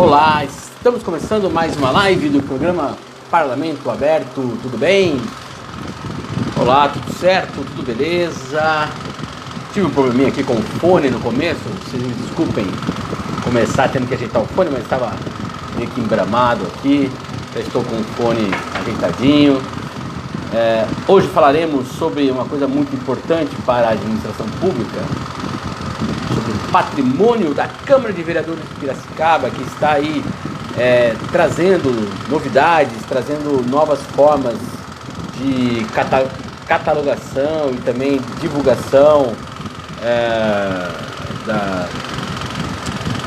Olá, estamos começando mais uma live do programa Parlamento Aberto, tudo bem? Olá, tudo certo? Tudo beleza? Tive um probleminha aqui com o fone no começo, vocês me desculpem começar tendo que ajeitar o fone, mas estava meio que embramado aqui, já estou com o fone ajeitadinho. Hoje falaremos sobre uma coisa muito importante para a administração pública, sobre o patrimônio da Câmara de Vereadores de Piracicaba, que está aí trazendo novidades, trazendo novas formas de catalogação e também divulgação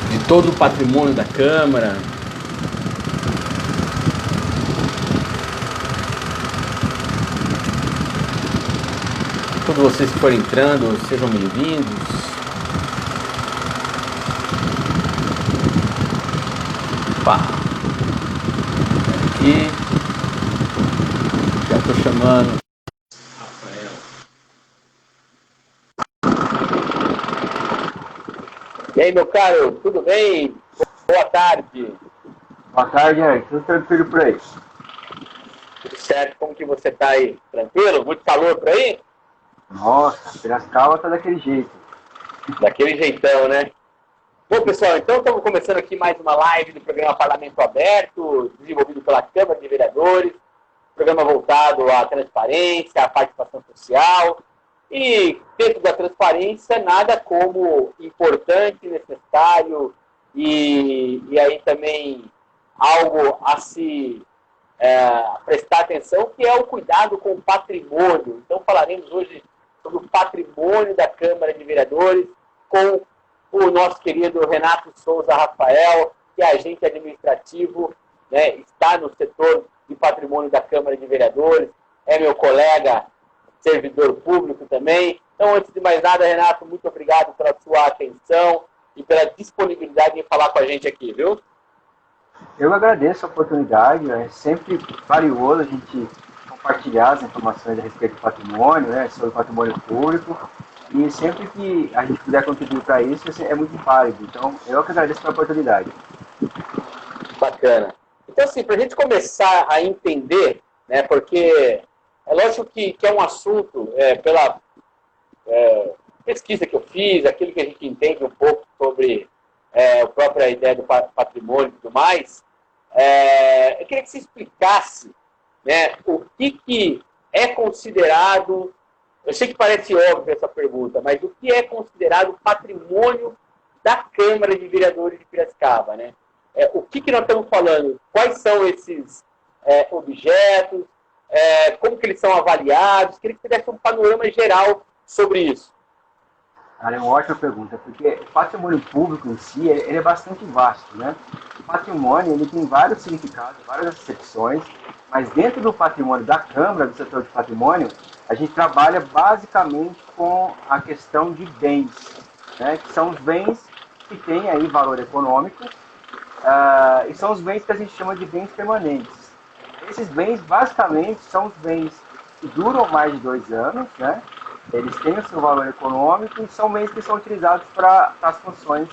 de todo o patrimônio da Câmara. Todos vocês que forem entrando, sejam bem-vindos. Opa. Aqui. Já estou chamando Rafael. E aí, meu caro, tudo bem? Boa tarde. Boa tarde, Eric. Tudo tranquilo por aí? Tudo certo? Como que você está aí? Tranquilo? Muito calor por aí? Nossa, Piracicaba tá daquele jeito. Daquele jeitão, né? Bom, pessoal, então estamos começando aqui mais uma live do programa Parlamento Aberto, desenvolvido pela Câmara de Vereadores, programa voltado à transparência, à participação social, e dentro da transparência, nada como importante, necessário, e aí também algo a se prestar atenção, que é o cuidado com o patrimônio. Então falaremos hoje sobre o patrimônio da Câmara de Vereadores, com o nosso querido Renato Souza Rafael, que é agente administrativo, né, está no setor de patrimônio da Câmara de Vereadores, é meu colega, servidor público também. Então, antes de mais nada, Renato, muito obrigado pela sua atenção e pela disponibilidade em falar com a gente aqui, viu? Eu agradeço a oportunidade, é sempre valioso a gente compartilhar as informações a respeito do patrimônio, né, sobre o patrimônio público, e sempre que a gente puder contribuir para isso, é muito válido. Então, eu que agradeço pela oportunidade. Bacana. Então, assim, para a gente começar a entender, né, porque é lógico que é um assunto, pela pesquisa que eu fiz, aquilo que a gente entende um pouco sobre a própria ideia do patrimônio e tudo mais, eu queria que você explicasse, né, o que é considerado. Eu sei que parece óbvio essa pergunta, mas o que é considerado patrimônio da Câmara de Vereadores de Piracicaba, né? O que nós estamos falando? Quais são esses objetos? Como que eles são avaliados? Queria que você desse um panorama geral sobre isso. Cara, é uma ótima pergunta, porque o patrimônio público em si, ele é bastante vasto, né? O patrimônio, ele tem vários significados, várias acepções, mas dentro do patrimônio da Câmara, do setor de patrimônio, a gente trabalha basicamente com a questão de bens, né? Que são os bens que têm aí valor econômico, e são os bens que a gente chama de bens permanentes. Esses bens, basicamente, são os bens que duram mais de 2 anos, né? Eles têm o seu valor econômico e são bens que são utilizados para as funções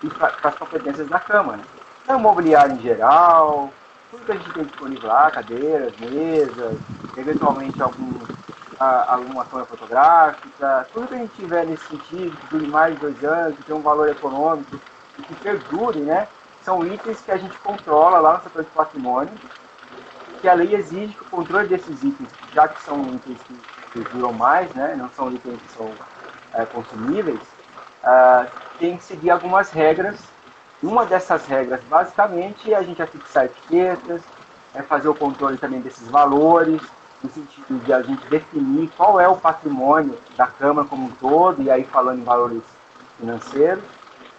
e para as competências da Câmara. Então, mobiliário em geral, tudo que a gente tem disponível lá, cadeiras, mesas, eventualmente alguma câmera fotográfica, tudo que a gente tiver nesse sentido, que dure mais de 2 anos, que tem um valor econômico e que perdure, né, são itens que a gente controla lá no setor de patrimônio, que a lei exige que o controle desses itens, já que são itens que duram mais, né, não são itens que são consumíveis, tem que seguir algumas regras. Uma dessas regras, basicamente, é a gente fixar etiquetas, fazer o controle também desses valores, no sentido de a gente definir qual é o patrimônio da Câmara como um todo, e aí falando em valores financeiros.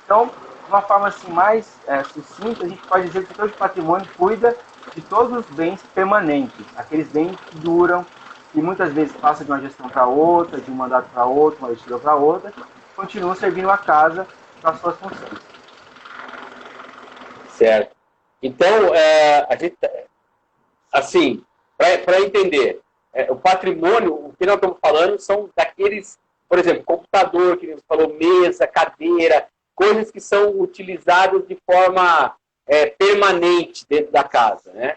Então, de uma forma assim, mais sucinta, a gente pode dizer que o setor de patrimônio cuida de todos os bens permanentes, aqueles bens que duram, e muitas vezes passa de uma gestão para outra, de um mandato para outro, uma legislatura para outra, continuam servindo a casa para as suas funções. Certo. Então, a gente, assim, para entender, o patrimônio, o que nós estamos falando são daqueles, por exemplo, computador, que você falou, mesa, cadeira, coisas que são utilizadas de forma permanente dentro da casa, né?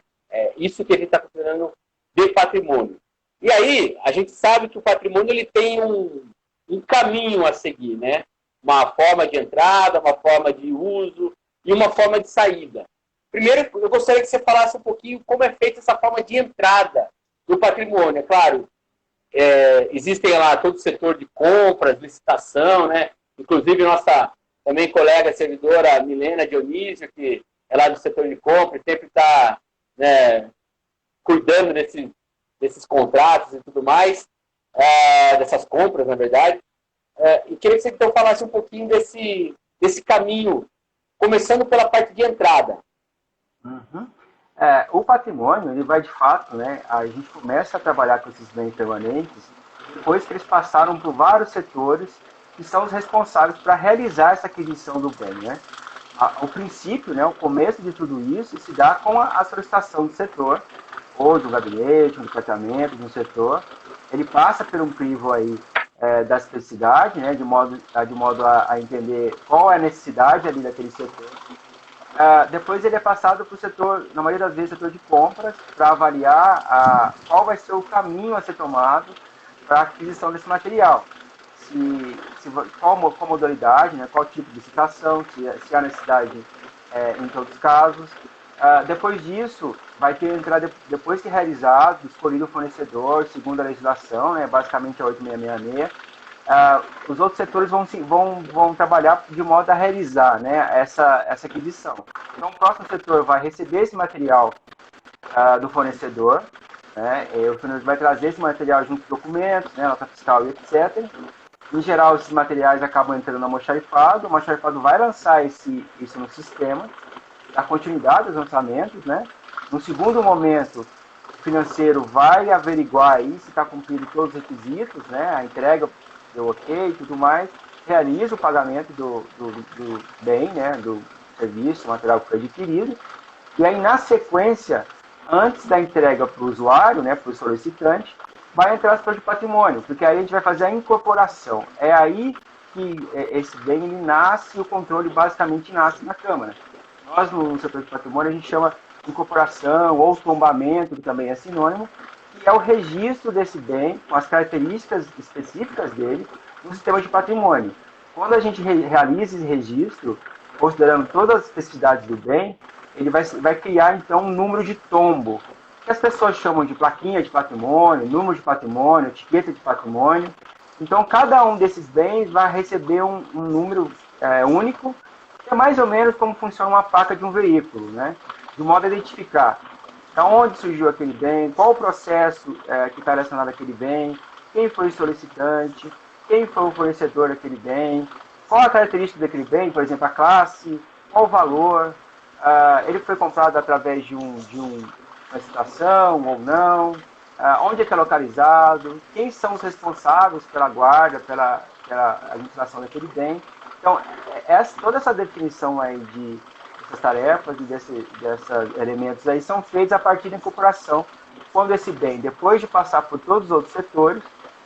Isso que a gente está considerando de patrimônio. E aí, a gente sabe que o patrimônio ele tem um caminho a seguir, né? Uma forma de entrada, uma forma de uso e uma forma de saída. Primeiro, eu gostaria que você falasse um pouquinho como é feita essa forma de entrada do patrimônio. É claro, existem lá todo o setor de compras, licitação, né? Inclusive, nossa também colega servidora Milena Dionísio, que é lá do setor de compras, sempre está, né, cuidando desses contratos e tudo mais, dessas compras, na verdade. E queria que você, então, falasse um pouquinho desse caminho, começando pela parte de entrada. Uhum. O patrimônio, ele vai de fato, né? A gente começa a trabalhar com esses bens permanentes depois que eles passaram por vários setores que são os responsáveis para realizar essa aquisição do bem, né? O princípio, né, o começo de tudo isso se dá com a solicitação do setor, ou do gabinete, um departamento, de um setor. Ele passa por um crivo aí da especificidade, né, de modo a entender qual é a necessidade ali daquele setor. Depois ele é passado para o setor, na maioria das vezes, setor de compras, para avaliar qual vai ser o caminho a ser tomado para a aquisição desse material. Qual modalidade, né, qual tipo de licitação, se há necessidade em todos os casos. Depois disso, vai ter entrar, depois que realizado, escolhido o fornecedor, segundo a legislação, né, basicamente a 8666, os outros setores vão trabalhar de modo a realizar, né, essa aquisição. Então, o próximo setor vai receber esse material do fornecedor, né, o fornecedor vai trazer esse material junto com documentos, né, nota fiscal e etc. Em geral, esses materiais acabam entrando no almoxarifado, o almoxarifado vai lançar isso no sistema, a continuidade dos lançamentos, né? No segundo momento, o financeiro vai averiguar aí se está cumprindo todos os requisitos, né? A entrega deu ok e tudo mais, realiza o pagamento do bem, né? Do serviço, do material que foi adquirido, e aí na sequência, antes da entrega para o usuário, né? Para o solicitante, vai entrar o setor de patrimônio, porque aí a gente vai fazer a incorporação. É aí que esse bem ele nasce e o controle basicamente nasce na Câmara. Nós, no setor de patrimônio, a gente chama de incorporação ou tombamento, que também é sinônimo, que é o registro desse bem, com as características específicas dele, no sistema de patrimônio. Quando a gente realiza esse registro, considerando todas as especificidades do bem, ele vai criar, então, um número de tombo, que as pessoas chamam de plaquinha de patrimônio, número de patrimônio, etiqueta de patrimônio. Então, cada um desses bens vai receber um número único, que é mais ou menos como funciona uma placa de um veículo, né? De modo a identificar da onde surgiu aquele bem, qual o processo que está relacionado àquele bem, quem foi o solicitante, quem foi o fornecedor daquele bem, qual a característica daquele bem, por exemplo, a classe, qual o valor, ele foi comprado através de uma licitação ou não, onde é que é localizado, quem são os responsáveis pela guarda, pela administração daquele bem. Então, toda essa definição aí dessas tarefas e desses elementos aí são feitos a partir da incorporação, quando esse bem, depois de passar por todos os outros setores,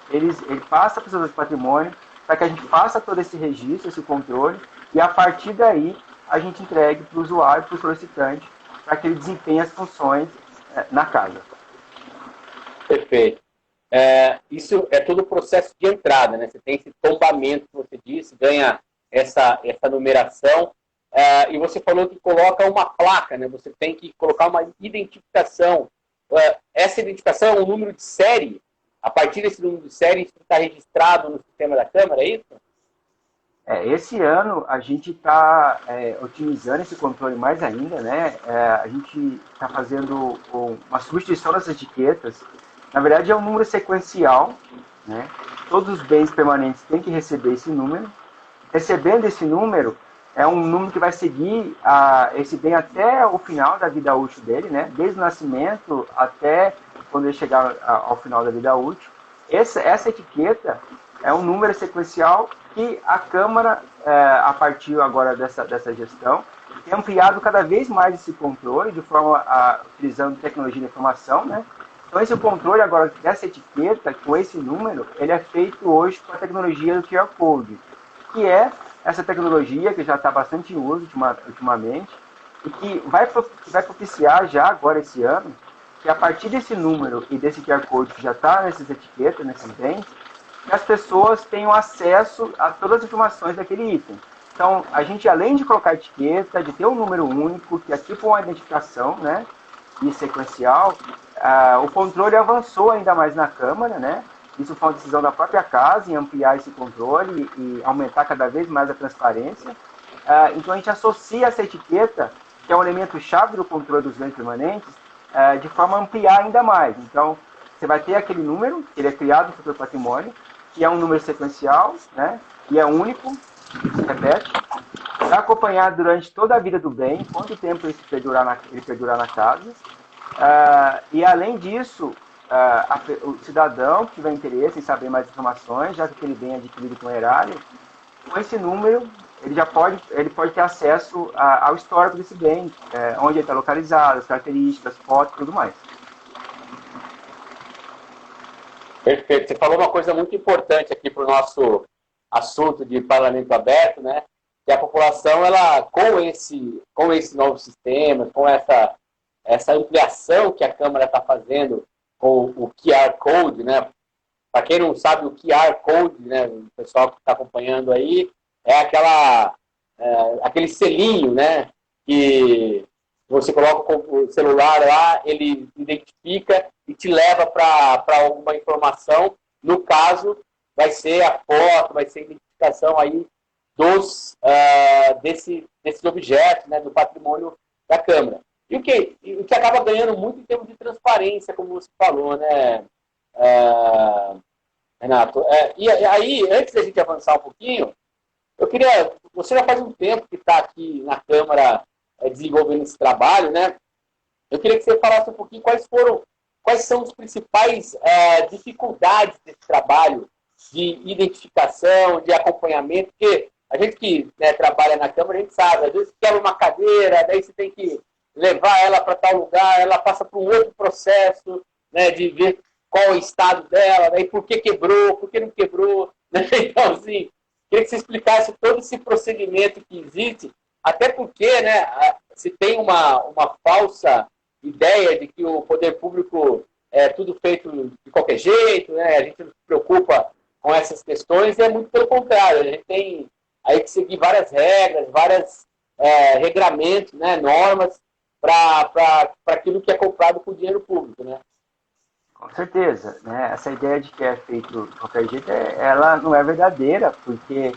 ele passa para o setor de patrimônio, para que a gente faça todo esse registro, esse controle, e a partir daí a gente entregue para o usuário, para o solicitante, para que ele desempenhe as funções na casa. Perfeito. Isso é todo o processo de entrada, né? Você tem esse tombamento que você disse, ganha essa numeração, e você falou que coloca uma placa, né? Você tem que colocar uma identificação. Essa identificação é um número de série. A partir desse número de série, isso está registrado no sistema da Câmara, é isso? Esse ano a gente está otimizando esse controle mais ainda, né? A gente está fazendo uma substituição das etiquetas. Na verdade, é um número sequencial, né? Todos os bens permanentes têm que receber esse número. Recebendo esse número, é um número que vai seguir esse bem até o final da vida útil dele, né? Desde o nascimento até quando ele chegar ao final da vida útil. Essa etiqueta é um número sequencial que a Câmara, a partir agora dessa gestão, tem ampliado cada vez mais esse controle, de forma utilizando tecnologia de informação, né? Então, esse controle agora dessa etiqueta, com esse número, ele é feito hoje com a tecnologia do QR Code, que é essa tecnologia que já está bastante em uso ultimamente, e que vai propiciar já agora esse ano que a partir desse número e desse QR Code que já está nessas etiquetas, nesses bens, que as pessoas tenham acesso a todas as informações daquele item. Então, a gente, além de colocar etiqueta, de ter um número único, que é tipo uma identificação, né, e sequencial, o controle avançou ainda mais na Câmara, né? Isso foi uma decisão da própria casa em ampliar esse controle e aumentar cada vez mais a transparência. Então, a gente associa essa etiqueta, que é um elemento chave do controle dos bens permanentes, de forma a ampliar ainda mais. Então, você vai ter aquele número, que ele é criado no setor patrimônio, que é um número sequencial, né? E é único, se repete, vai acompanhar durante toda a vida do bem, quanto tempo ele perdurar na casa. E, além disso, o cidadão que tiver interesse em saber mais informações, já que aquele bem é adquirido com erário, com esse número, ele pode ter acesso ao histórico desse bem, onde ele está localizado, as características, fotos e tudo mais. Perfeito. Você falou uma coisa muito importante aqui para o nosso assunto de parlamento aberto, né? Que a população, ela, com esse novo sistema, com essa ampliação que a Câmara está fazendo com o QR Code, né? Para quem não sabe, o QR Code, né? O pessoal que está acompanhando aí, é aquele selinho, né? Que você coloca o celular lá, ele identifica e te leva para alguma informação. No caso, vai ser a foto, vai ser a identificação aí desses objetos, né, do patrimônio da Câmara. E o que acaba ganhando muito em termos de transparência, como você falou, né, Renato? E aí, antes da gente avançar um pouquinho, você já faz um tempo que está aqui na Câmara desenvolvendo esse trabalho, né? Eu queria que você falasse um pouquinho quais são as principais dificuldades desse trabalho de identificação, de acompanhamento, porque a gente que, né, trabalha na Câmara, a gente sabe, às vezes quebra uma cadeira, daí você tem que levar ela para tal lugar, ela passa por um outro processo, né, de ver qual é o estado dela, daí por que quebrou, por que não quebrou, né? Então, assim, queria que você explicasse todo esse procedimento que existe, até porque, né, se tem uma falsa ideia de que o poder público é tudo feito de qualquer jeito, né? A gente não se preocupa com essas questões, e é muito pelo contrário. A gente tem aí que seguir várias regras, vários regramentos, né, normas, para aquilo que é comprado com dinheiro público, né? Com certeza, né? Essa ideia de que é feito de qualquer jeito, ela não é verdadeira, porque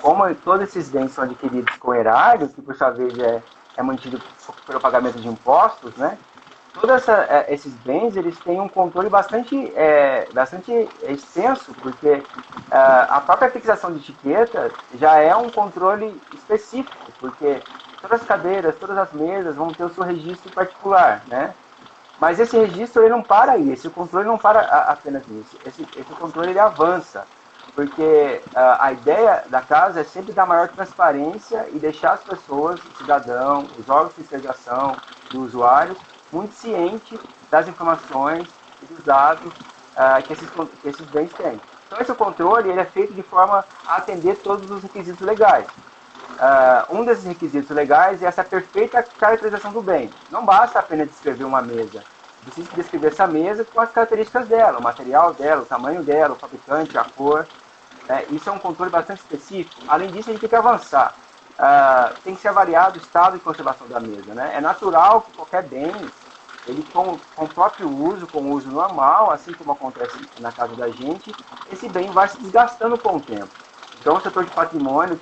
como todos esses bens são adquiridos com erário, que por sua vez é mantido pelo pagamento de impostos, né? Todos esses bens, eles têm um controle bastante extenso, porque a própria fixação de etiqueta já é um controle específico, porque todas as cadeiras, todas as mesas vão ter o seu registro particular, né? Mas esse registro ele não para aí, esse controle não para apenas nisso, esse controle ele avança, porque a ideia da casa é sempre dar maior transparência e deixar as pessoas, o cidadão, os órgãos de fiscalização, os usuários, muito cientes das informações e dos dados que esses bens têm. Então esse controle ele é feito de forma a atender todos os requisitos legais. Um desses requisitos legais é essa perfeita caracterização do bem. Não basta apenas descrever uma mesa. Precisa descrever essa mesa com as características dela, o material dela, o tamanho dela, o fabricante, a cor. Isso é um controle bastante específico. Além disso, a gente tem que avançar. Tem que ser avaliado o estado de conservação da mesa, né? É natural que qualquer bem, ele com o próprio uso, com o uso normal, assim como acontece na casa da gente, esse bem vai se desgastando com o tempo. Então, o setor de patrimônio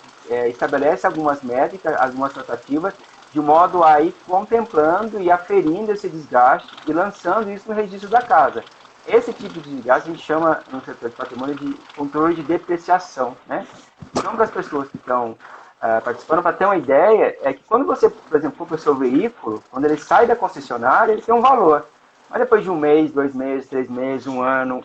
estabelece algumas métricas, algumas tratativas, de modo a ir contemplando e aferindo esse desgaste e lançando isso no registro da casa. Esse tipo de desgaste a gente chama, no setor de patrimônio, de controle de depreciação, né? Então, para as pessoas que estão participando, para ter uma ideia, é que quando você, por exemplo, compra o seu veículo, quando ele sai da concessionária, ele tem um valor. Mas depois de 1 mês, 2 meses, 3 meses, 1 ano,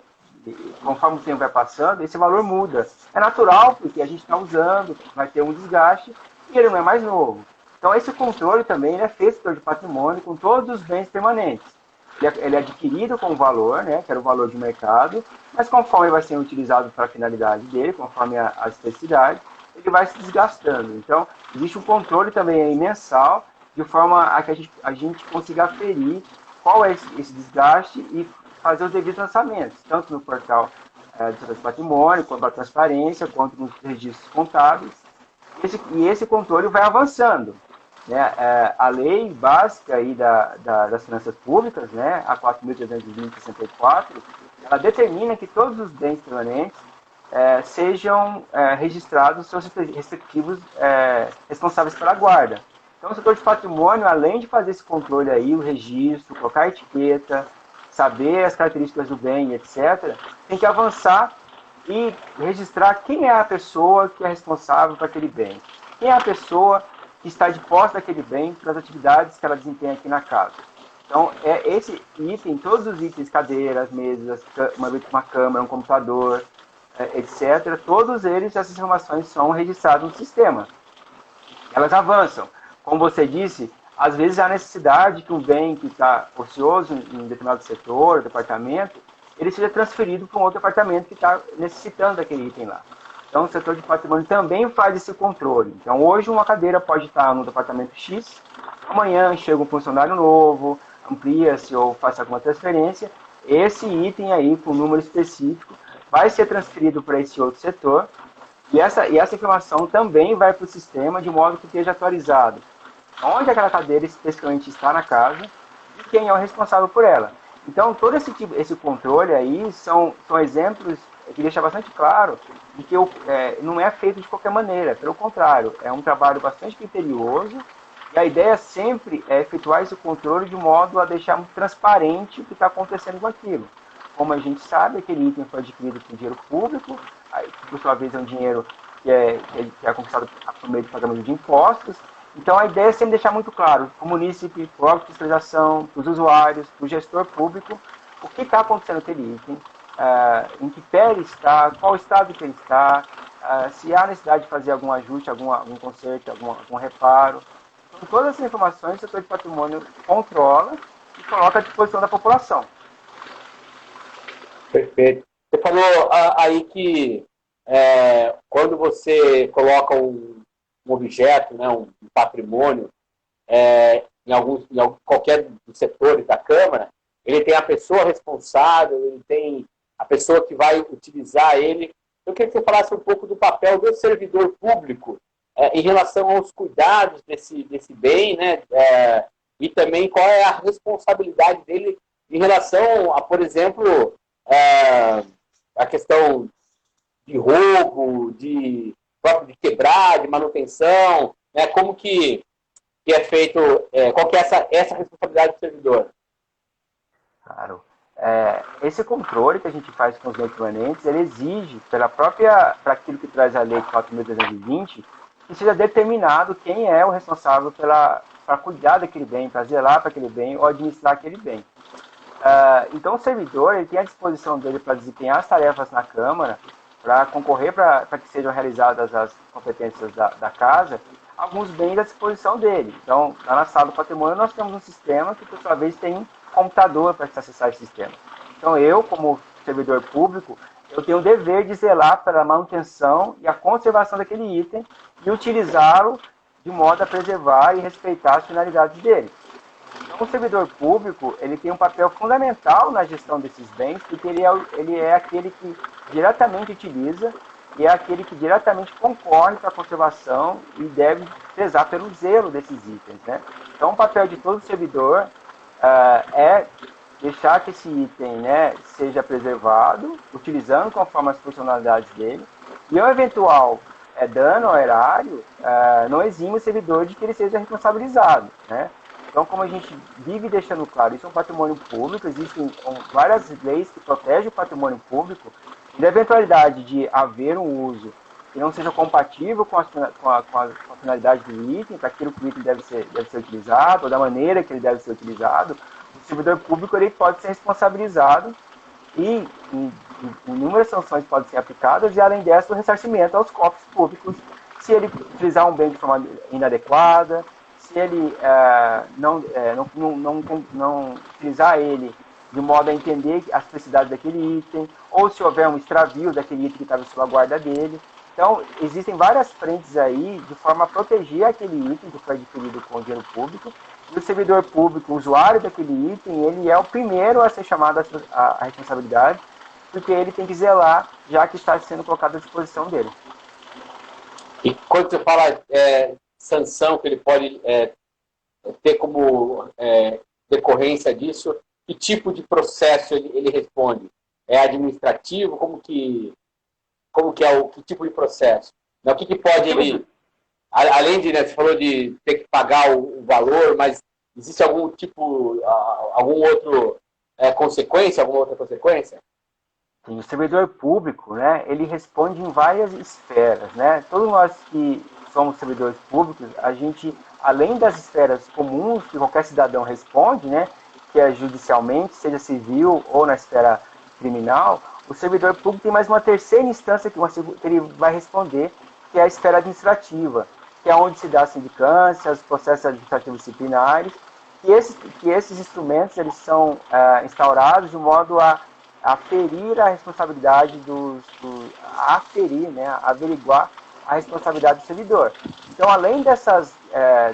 conforme o tempo vai passando, esse valor muda. É natural, porque a gente está usando, vai ter um desgaste, e ele não é mais novo. Então, esse controle também é feito pelo patrimônio com todos os bens permanentes. Ele é adquirido com valor, né, que era o valor de mercado, mas conforme ele vai sendo utilizado para a finalidade dele, conforme as necessidades, ele vai se desgastando. Então, existe um controle também aí mensal de forma a que a gente consiga aferir qual é esse desgaste e fazer os devidos lançamentos, tanto no portal do Setor de Patrimônio, quanto a transparência, quanto nos registros contábeis. Esse controle vai avançando. Né? A lei básica aí das finanças públicas, né? A 4.364, ela determina que todos os bens permanentes sejam registrados seus respectivos responsáveis pela guarda. Então, o setor de patrimônio, além de fazer esse controle aí, o registro, colocar a etiqueta, saber as características do bem, etc., tem que avançar e registrar quem é a pessoa que é responsável por aquele bem. Quem é a pessoa que está de posse daquele bem para as atividades que ela desempenha aqui na casa. Então, esse item, todos os itens, cadeiras, mesas, uma câmera, um computador, etc., todos eles, essas informações são registradas no sistema. Elas avançam. Como você disse, às vezes há necessidade que um bem que está ocioso em um determinado setor, departamento, ele seja transferido para um outro departamento que está necessitando daquele item lá. Então, o setor de patrimônio também faz esse controle. Então, hoje uma cadeira pode estar no departamento X, amanhã chega um funcionário novo, amplia-se ou faz alguma transferência, esse item aí, com um número específico, vai ser transferido para esse outro setor, e essa informação também vai para o sistema de modo que esteja atualizado. Onde aquela cadeira especificamente está na casa e quem é o responsável por ela. Então, todo esse controle aí são exemplos que deixam bastante claro de que não é feito de qualquer maneira. Pelo contrário, é um trabalho bastante criterioso e a ideia sempre é efetuar esse controle de modo a deixar muito transparente o que está acontecendo com aquilo. Como a gente sabe, aquele item foi adquirido com dinheiro público, que por sua vez é um dinheiro que é conquistado por meio de pagamento de impostos. Então, a ideia é sempre deixar muito claro para o munícipe, para o órgão de fiscalização, para os usuários, para o gestor público, o que está acontecendo com aquele item, em que pé ele está, qual estado que ele está, se há necessidade de fazer algum ajuste, algum conserto, algum reparo. Então, todas essas informações o setor de patrimônio controla e coloca à disposição da população. Perfeito. Você falou aí que quando você coloca um objeto, né, um patrimônio, em qualquer dos setores da Câmara, ele tem a pessoa responsável, ele tem a pessoa que vai utilizar ele. Eu queria que você falasse um pouco do papel do servidor público em relação aos cuidados desse bem, né, e também qual é a responsabilidade dele em relação a, por exemplo, a questão de roubo, de quebrar, de manutenção, né? Como que é feito, qual que é essa responsabilidade do servidor? Claro. Esse controle que a gente faz com os bens permanentes, ele exige, para aquilo que traz a Lei 4.320, que seja determinado quem é o responsável para cuidar daquele bem, para zelar para aquele bem ou administrar aquele bem. Então, o servidor ele tem à disposição dele para desempenhar as tarefas na Câmara, para concorrer para que sejam realizadas as competências da casa, alguns bens à disposição dele. Então, lá na sala do patrimônio, nós temos um sistema que, por sua vez, tem um computador para acessar esse sistema. Então, eu, como servidor público, eu tenho o dever de zelar pela manutenção e a conservação daquele item e utilizá-lo de modo a preservar e respeitar as finalidades dele. Então, o servidor público ele tem um papel fundamental na gestão desses bens, porque ele é aquele que diretamente utiliza e é aquele que diretamente concorre para a conservação e deve prezar pelo zelo desses itens. Né? Então, o papel de todo servidor é deixar que esse item, né, seja preservado, utilizando conforme as funcionalidades dele, e um eventual dano ao erário não exime o servidor de que ele seja responsabilizado. Né? Então, como a gente vive deixando claro, isso é um patrimônio público, existem várias leis que protegem o patrimônio público, e na eventualidade de haver um uso que não seja compatível com a finalidade do item, para aquilo que o item deve ser utilizado, ou da maneira que ele deve ser utilizado, o servidor público ele pode ser responsabilizado e inúmeras sanções podem ser aplicadas, e além dessa, o ressarcimento aos cofres públicos, se ele utilizar um bem de forma inadequada, se ele não utilizar ele de modo a entender as necessidades daquele item, ou se houver um extravio daquele item que estava sob a guarda dele. Então, existem várias frentes aí de forma a proteger aquele item que foi adquirido com o dinheiro público, e o servidor público, o usuário daquele item, ele é o primeiro a ser chamado à responsabilidade, porque ele tem que zelar, já que está sendo colocado à disposição dele. E quando você fala sanção que ele pode ter como decorrência disso, que tipo de processo ele responde? É administrativo? Como que é que tipo de processo? O que pode ele... Além de, você falou de ter que pagar o valor, mas existe algum tipo, alguma outra consequência? O servidor público, né, ele responde em várias esferas, né? Todos nós que somos servidores públicos, a gente, além das esferas comuns que qualquer cidadão responde, né, que é judicialmente, seja civil ou na esfera criminal, o servidor público tem mais uma terceira instância que ele vai responder, que é a esfera administrativa, que é onde se dá a sindicância, os processos administrativos disciplinares, que esses instrumentos eles são instaurados de modo a aferir a responsabilidade averiguar a responsabilidade do servidor. Então, além dessas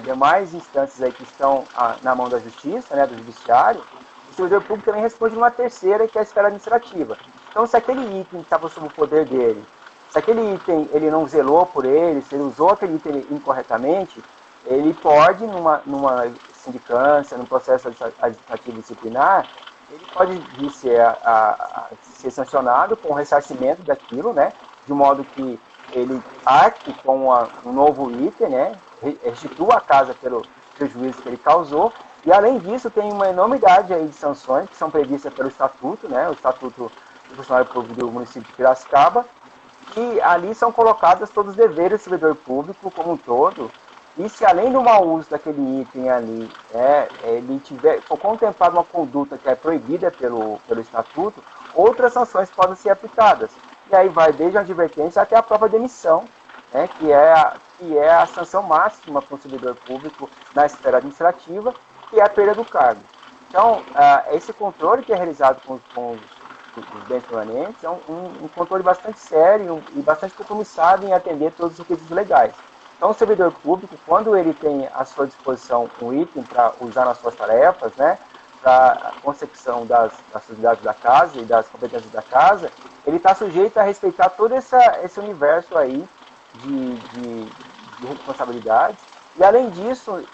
demais instâncias aí que estão na mão da justiça, né, do judiciário, o servidor público também responde uma terceira, que é a esfera administrativa. Então, se aquele item estava sob o poder dele, se aquele item ele não zelou por ele, se ele usou aquele item incorretamente, ele pode, numa sindicância, num processo administrativo disciplinar, ele pode vir ser sancionado com o ressarcimento daquilo, né, de modo que ele arque com um novo item, né, restitua a casa pelo prejuízo que ele causou, e além disso tem uma enormidade aí de sanções que são previstas pelo Estatuto, né, o Estatuto do Funcionário Público do município de Piracicaba, e ali são colocados todos os deveres do servidor público como um todo. E se além do mau uso daquele item ali, ele for contemplado uma conduta que é proibida pelo Estatuto, outras sanções podem ser aplicadas. E aí vai desde a advertência até a própria demissão, né, que é a sanção máxima para o servidor público na esfera administrativa, que é a perda do cargo. Então, esse controle que é realizado com os bens permanentes é um controle bastante sério e bastante compromissado em atender todos os requisitos legais. Então, o servidor público, quando ele tem à sua disposição um item para usar nas suas tarefas, né, para a consecução das atividades da casa e das competências da casa, ele está sujeito a respeitar todo esse universo aí de responsabilidades. E, além disso,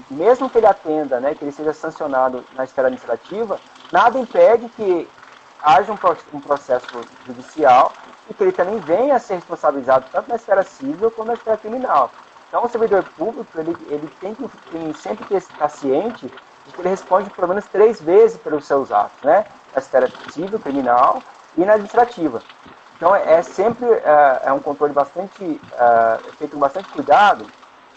mesmo que ele atenda, né, que ele seja sancionado na esfera administrativa, nada impede que haja um processo judicial e que ele também venha a ser responsabilizado tanto na esfera civil como na esfera criminal. Então, o servidor público ele tem sempre que estar ciente de que ele responde pelo menos 3 vezes pelos seus atos, né? Na esfera civil, criminal e na administrativa. Então, sempre um controle feito com bastante cuidado,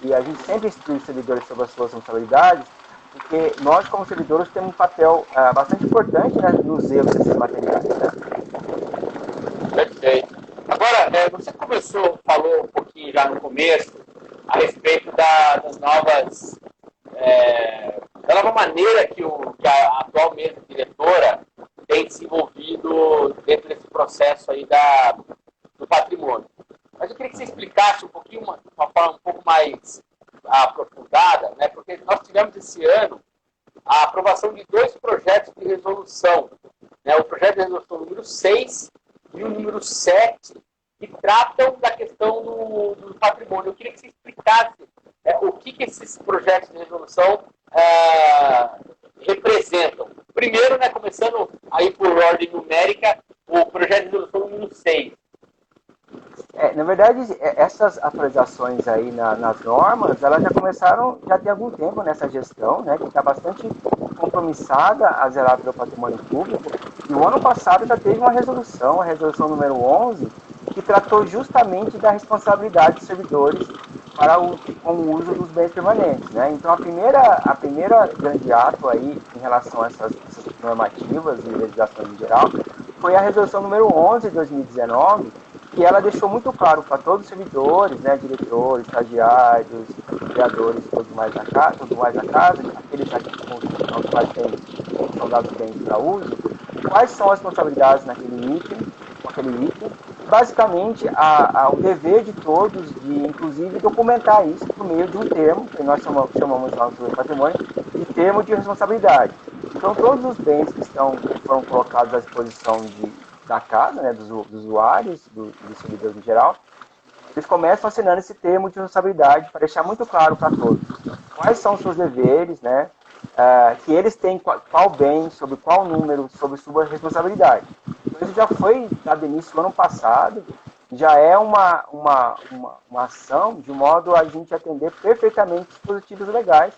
e a gente sempre instrui os servidores sobre as suas responsabilidades, porque nós, como servidores, temos um papel bastante importante, né, no zelo desses materiais. Né? Perfeito. Agora, você falou um pouquinho já no começo a respeito da nova maneira que a atual mesa diretora tem se envolvido dentro desse processo aí do patrimônio. Mas eu queria que você explicasse um pouquinho, de uma forma um pouco mais aprofundada, né? Porque nós tivemos esse ano a aprovação de 2 projetos de resolução, né? O projeto de resolução número 6 e o número 7, que tratam da questão do patrimônio. Eu queria que você explicasse o que esses projetos de resolução representam. Primeiro, né, começando aí por ordem numérica, o projeto de resolução número 6. Na verdade, essas atualizações aí nas normas, elas já começaram, já tem algum tempo nessa gestão, né, que está bastante compromissada a zelar pelo patrimônio público. E o ano passado já teve uma resolução, a resolução número 11, que tratou justamente da responsabilidade dos servidores com o uso dos bens permanentes. Né? Então, a primeira grande ato aí em relação a essas normativas e legislações em geral foi a resolução número 11 de 2019, que ela deixou muito claro para todos os servidores, né, diretores, estagiários, vereadores, todos mais da casa, aqueles aos quais são dados bens para uso, quais são as responsabilidades com aquele item, basicamente, o dever de todos de, inclusive, documentar isso por meio de um termo, que nós chamamos lá no patrimônio, de termo de responsabilidade. Então, todos os bens que foram colocados à disposição da casa, né, dos usuários, dos servidores em geral, eles começam assinando esse termo de responsabilidade para deixar muito claro para todos quais são os seus deveres, né, que eles têm qual bem, sobre qual número, sobre sua responsabilidade. Então, isso já foi dado início no ano passado, já é uma ação de modo a gente atender perfeitamente os dispositivos legais,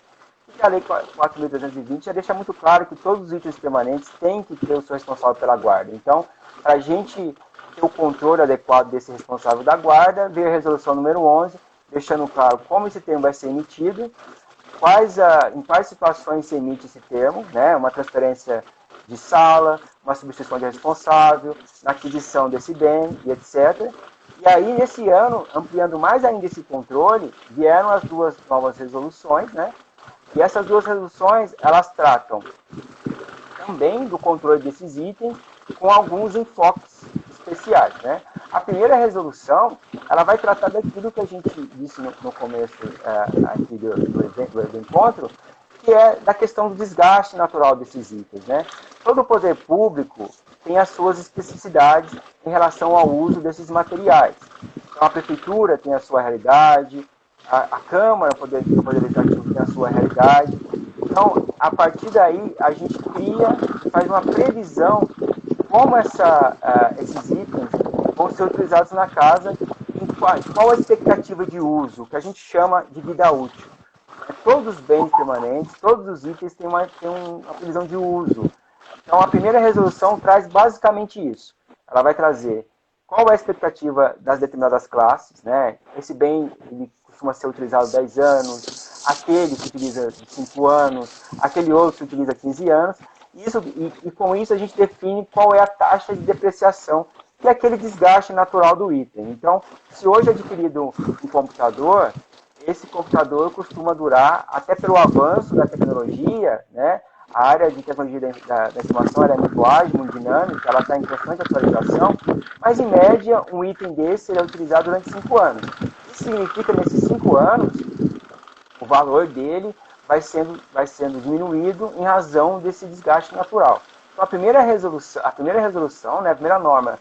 porque a Lei 4.320 já deixa muito claro que todos os itens permanentes têm que ter o seu responsável pela guarda. Então, para a gente ter o controle adequado desse responsável da guarda, veio a resolução número 11, deixando claro como esse termo vai ser emitido, em quais situações se emite esse termo, né? Uma transferência de sala, uma substituição de responsável, na aquisição desse bem e etc. E aí, nesse ano, ampliando mais ainda esse controle, vieram as duas novas resoluções, né? E essas duas resoluções, elas tratam também do controle desses itens com alguns enfoques especiais, né? A primeira resolução, ela vai tratar daquilo que a gente disse no começo aqui do encontro, que é da questão do desgaste natural desses itens, né? Todo o poder público tem as suas especificidades em relação ao uso desses materiais. Então, a prefeitura tem a sua realidade, a Câmara, o Poder Legislativo tem a sua realidade. Então, a partir daí, a gente faz uma previsão de como esses itens vão ser utilizados na casa, qual a expectativa de uso, que a gente chama de vida útil. Todos os bens permanentes, todos os itens têm uma previsão de uso. Então, a primeira resolução traz basicamente isso. Ela vai trazer qual é a expectativa das determinadas classes, né? Esse bem ele costuma ser utilizado 10 anos, aquele que utiliza 5 anos, aquele outro que utiliza 15 anos. E com isso a gente define qual é a taxa de depreciação, que é aquele desgaste natural do item. Então, se hoje é adquirido um computador, esse computador costuma durar, até pelo avanço da tecnologia, né? A área de tecnologia da informação é muito ágil, muito dinâmica, ela está em constante atualização, mas, em média, um item desse é utilizado durante 5 anos. Isso significa, nesses 5 anos, o valor dele vai sendo diminuído em razão desse desgaste natural. Então, a primeira resolução, né, a primeira norma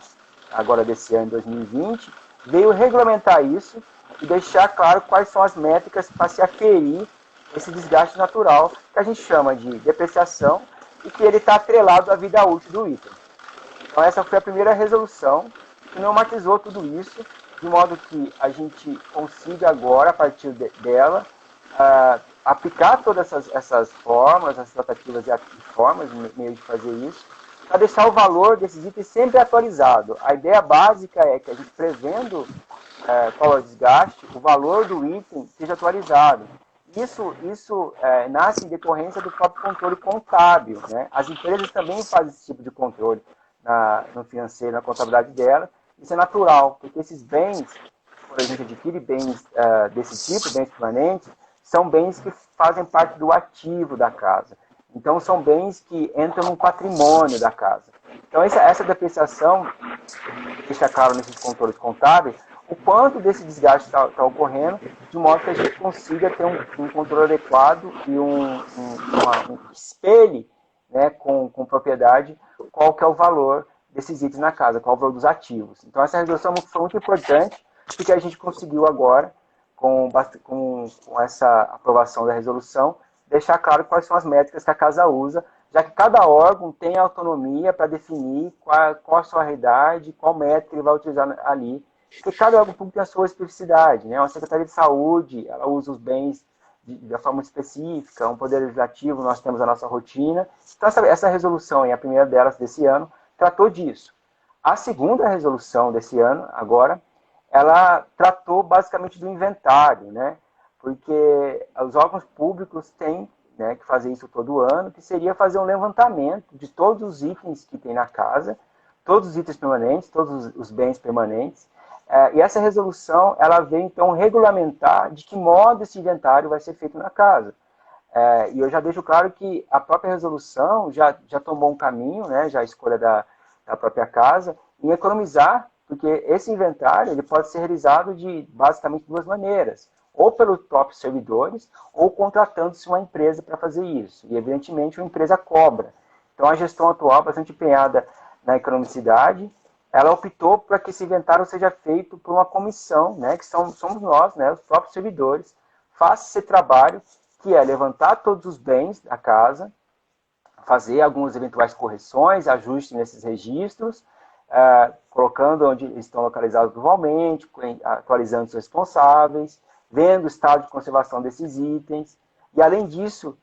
agora desse ano, 2020, veio regulamentar isso e deixar claro quais são as métricas para se aferir esse desgaste natural, que a gente chama de depreciação, e que ele está atrelado à vida útil do item. Então, essa foi a primeira resolução que normatizou tudo isso, de modo que a gente consiga agora, a partir dela, aplicar todas essas formas, essas tratativas e formas, meio de fazer isso, para deixar o valor desses itens sempre atualizado. A ideia básica é que a gente, prevendo qual é o desgaste, o valor do item seja atualizado. Isso nasce em decorrência do próprio controle contábil, né? As empresas também fazem esse tipo de controle no financeiro, na contabilidade dela. Isso é natural, porque esses bens, quando a gente adquire bens desse tipo, bens permanentes, são bens que fazem parte do ativo da casa. Então, são bens que entram no patrimônio da casa. Então, essa depreciação deixa claro nesses controles contábeis o quanto desse desgaste está ocorrendo, de modo que a gente consiga ter um controle adequado e um espelhe, né, com propriedade qual que é o valor desses itens na casa, qual é o valor dos ativos. Então, essa resolução foi muito importante, porque a gente conseguiu agora, com essa aprovação da resolução, deixar claro quais são as métricas que a casa usa, já que cada órgão tem autonomia para definir qual a sua realidade, qual métrica ele vai utilizar ali, porque cada órgão público tem a sua especificidade, né? Uma Secretaria de Saúde, ela usa os bens da forma específica, um Poder Legislativo, nós temos a nossa rotina. Então, essa resolução, a primeira delas desse ano, tratou disso. A segunda resolução desse ano, agora, ela tratou basicamente do inventário, né? Porque os órgãos públicos têm, né, que fazer isso todo ano, que seria fazer um levantamento de todos os itens que tem na casa, todos os itens permanentes, todos os bens permanentes. E essa resolução, ela veio, então, regulamentar de que modo esse inventário vai ser feito na casa. E eu já deixo claro que a própria resolução já tomou um caminho, né, já a escolha da própria casa, em economizar porque esse inventário ele pode ser realizado de basicamente duas maneiras, ou pelos próprios servidores, ou contratando-se uma empresa para fazer isso. E, evidentemente, uma empresa cobra. Então, a gestão atual, bastante empenhada na economicidade, ela optou para que esse inventário seja feito por uma comissão, né, que somos nós, né, os próprios servidores, faça esse trabalho, que é levantar todos os bens da casa, fazer algumas eventuais correções, ajustes nesses registros, colocando onde estão localizados atualmente, atualizando os responsáveis, vendo o estado de conservação desses itens. E, além disso,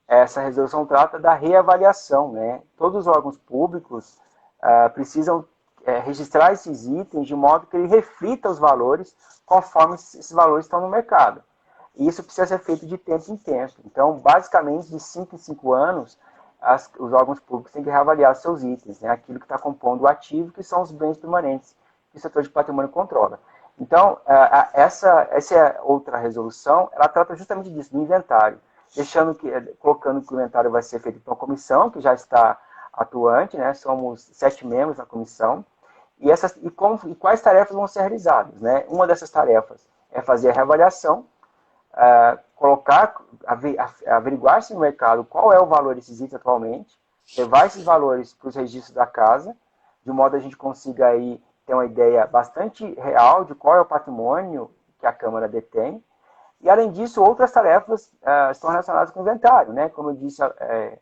essa resolução trata da reavaliação, né? Todos os órgãos públicos precisam registrar esses itens de modo que ele reflita os valores conforme esses valores estão no mercado. E isso precisa ser feito de tempo em tempo. Então, basicamente, de 5 em 5 anos, os órgãos públicos têm que reavaliar seus itens, né? Aquilo que está compondo o ativo, que são os bens permanentes que o setor de patrimônio controla. Então, essa é outra resolução, ela trata justamente disso, do inventário, colocando que o inventário vai ser feito por uma comissão, que já está atuante, né? Somos 7 membros na comissão, e quais tarefas vão ser realizadas, né? Uma dessas tarefas é fazer a reavaliação, averiguar se no mercado qual é o valor desses itens atualmente, levar esses valores para os registros da casa, de modo a gente consiga aí ter uma ideia bastante real de qual é o patrimônio que a Câmara detém. E, além disso, outras tarefas estão relacionadas com o inventário, né? Como eu disse,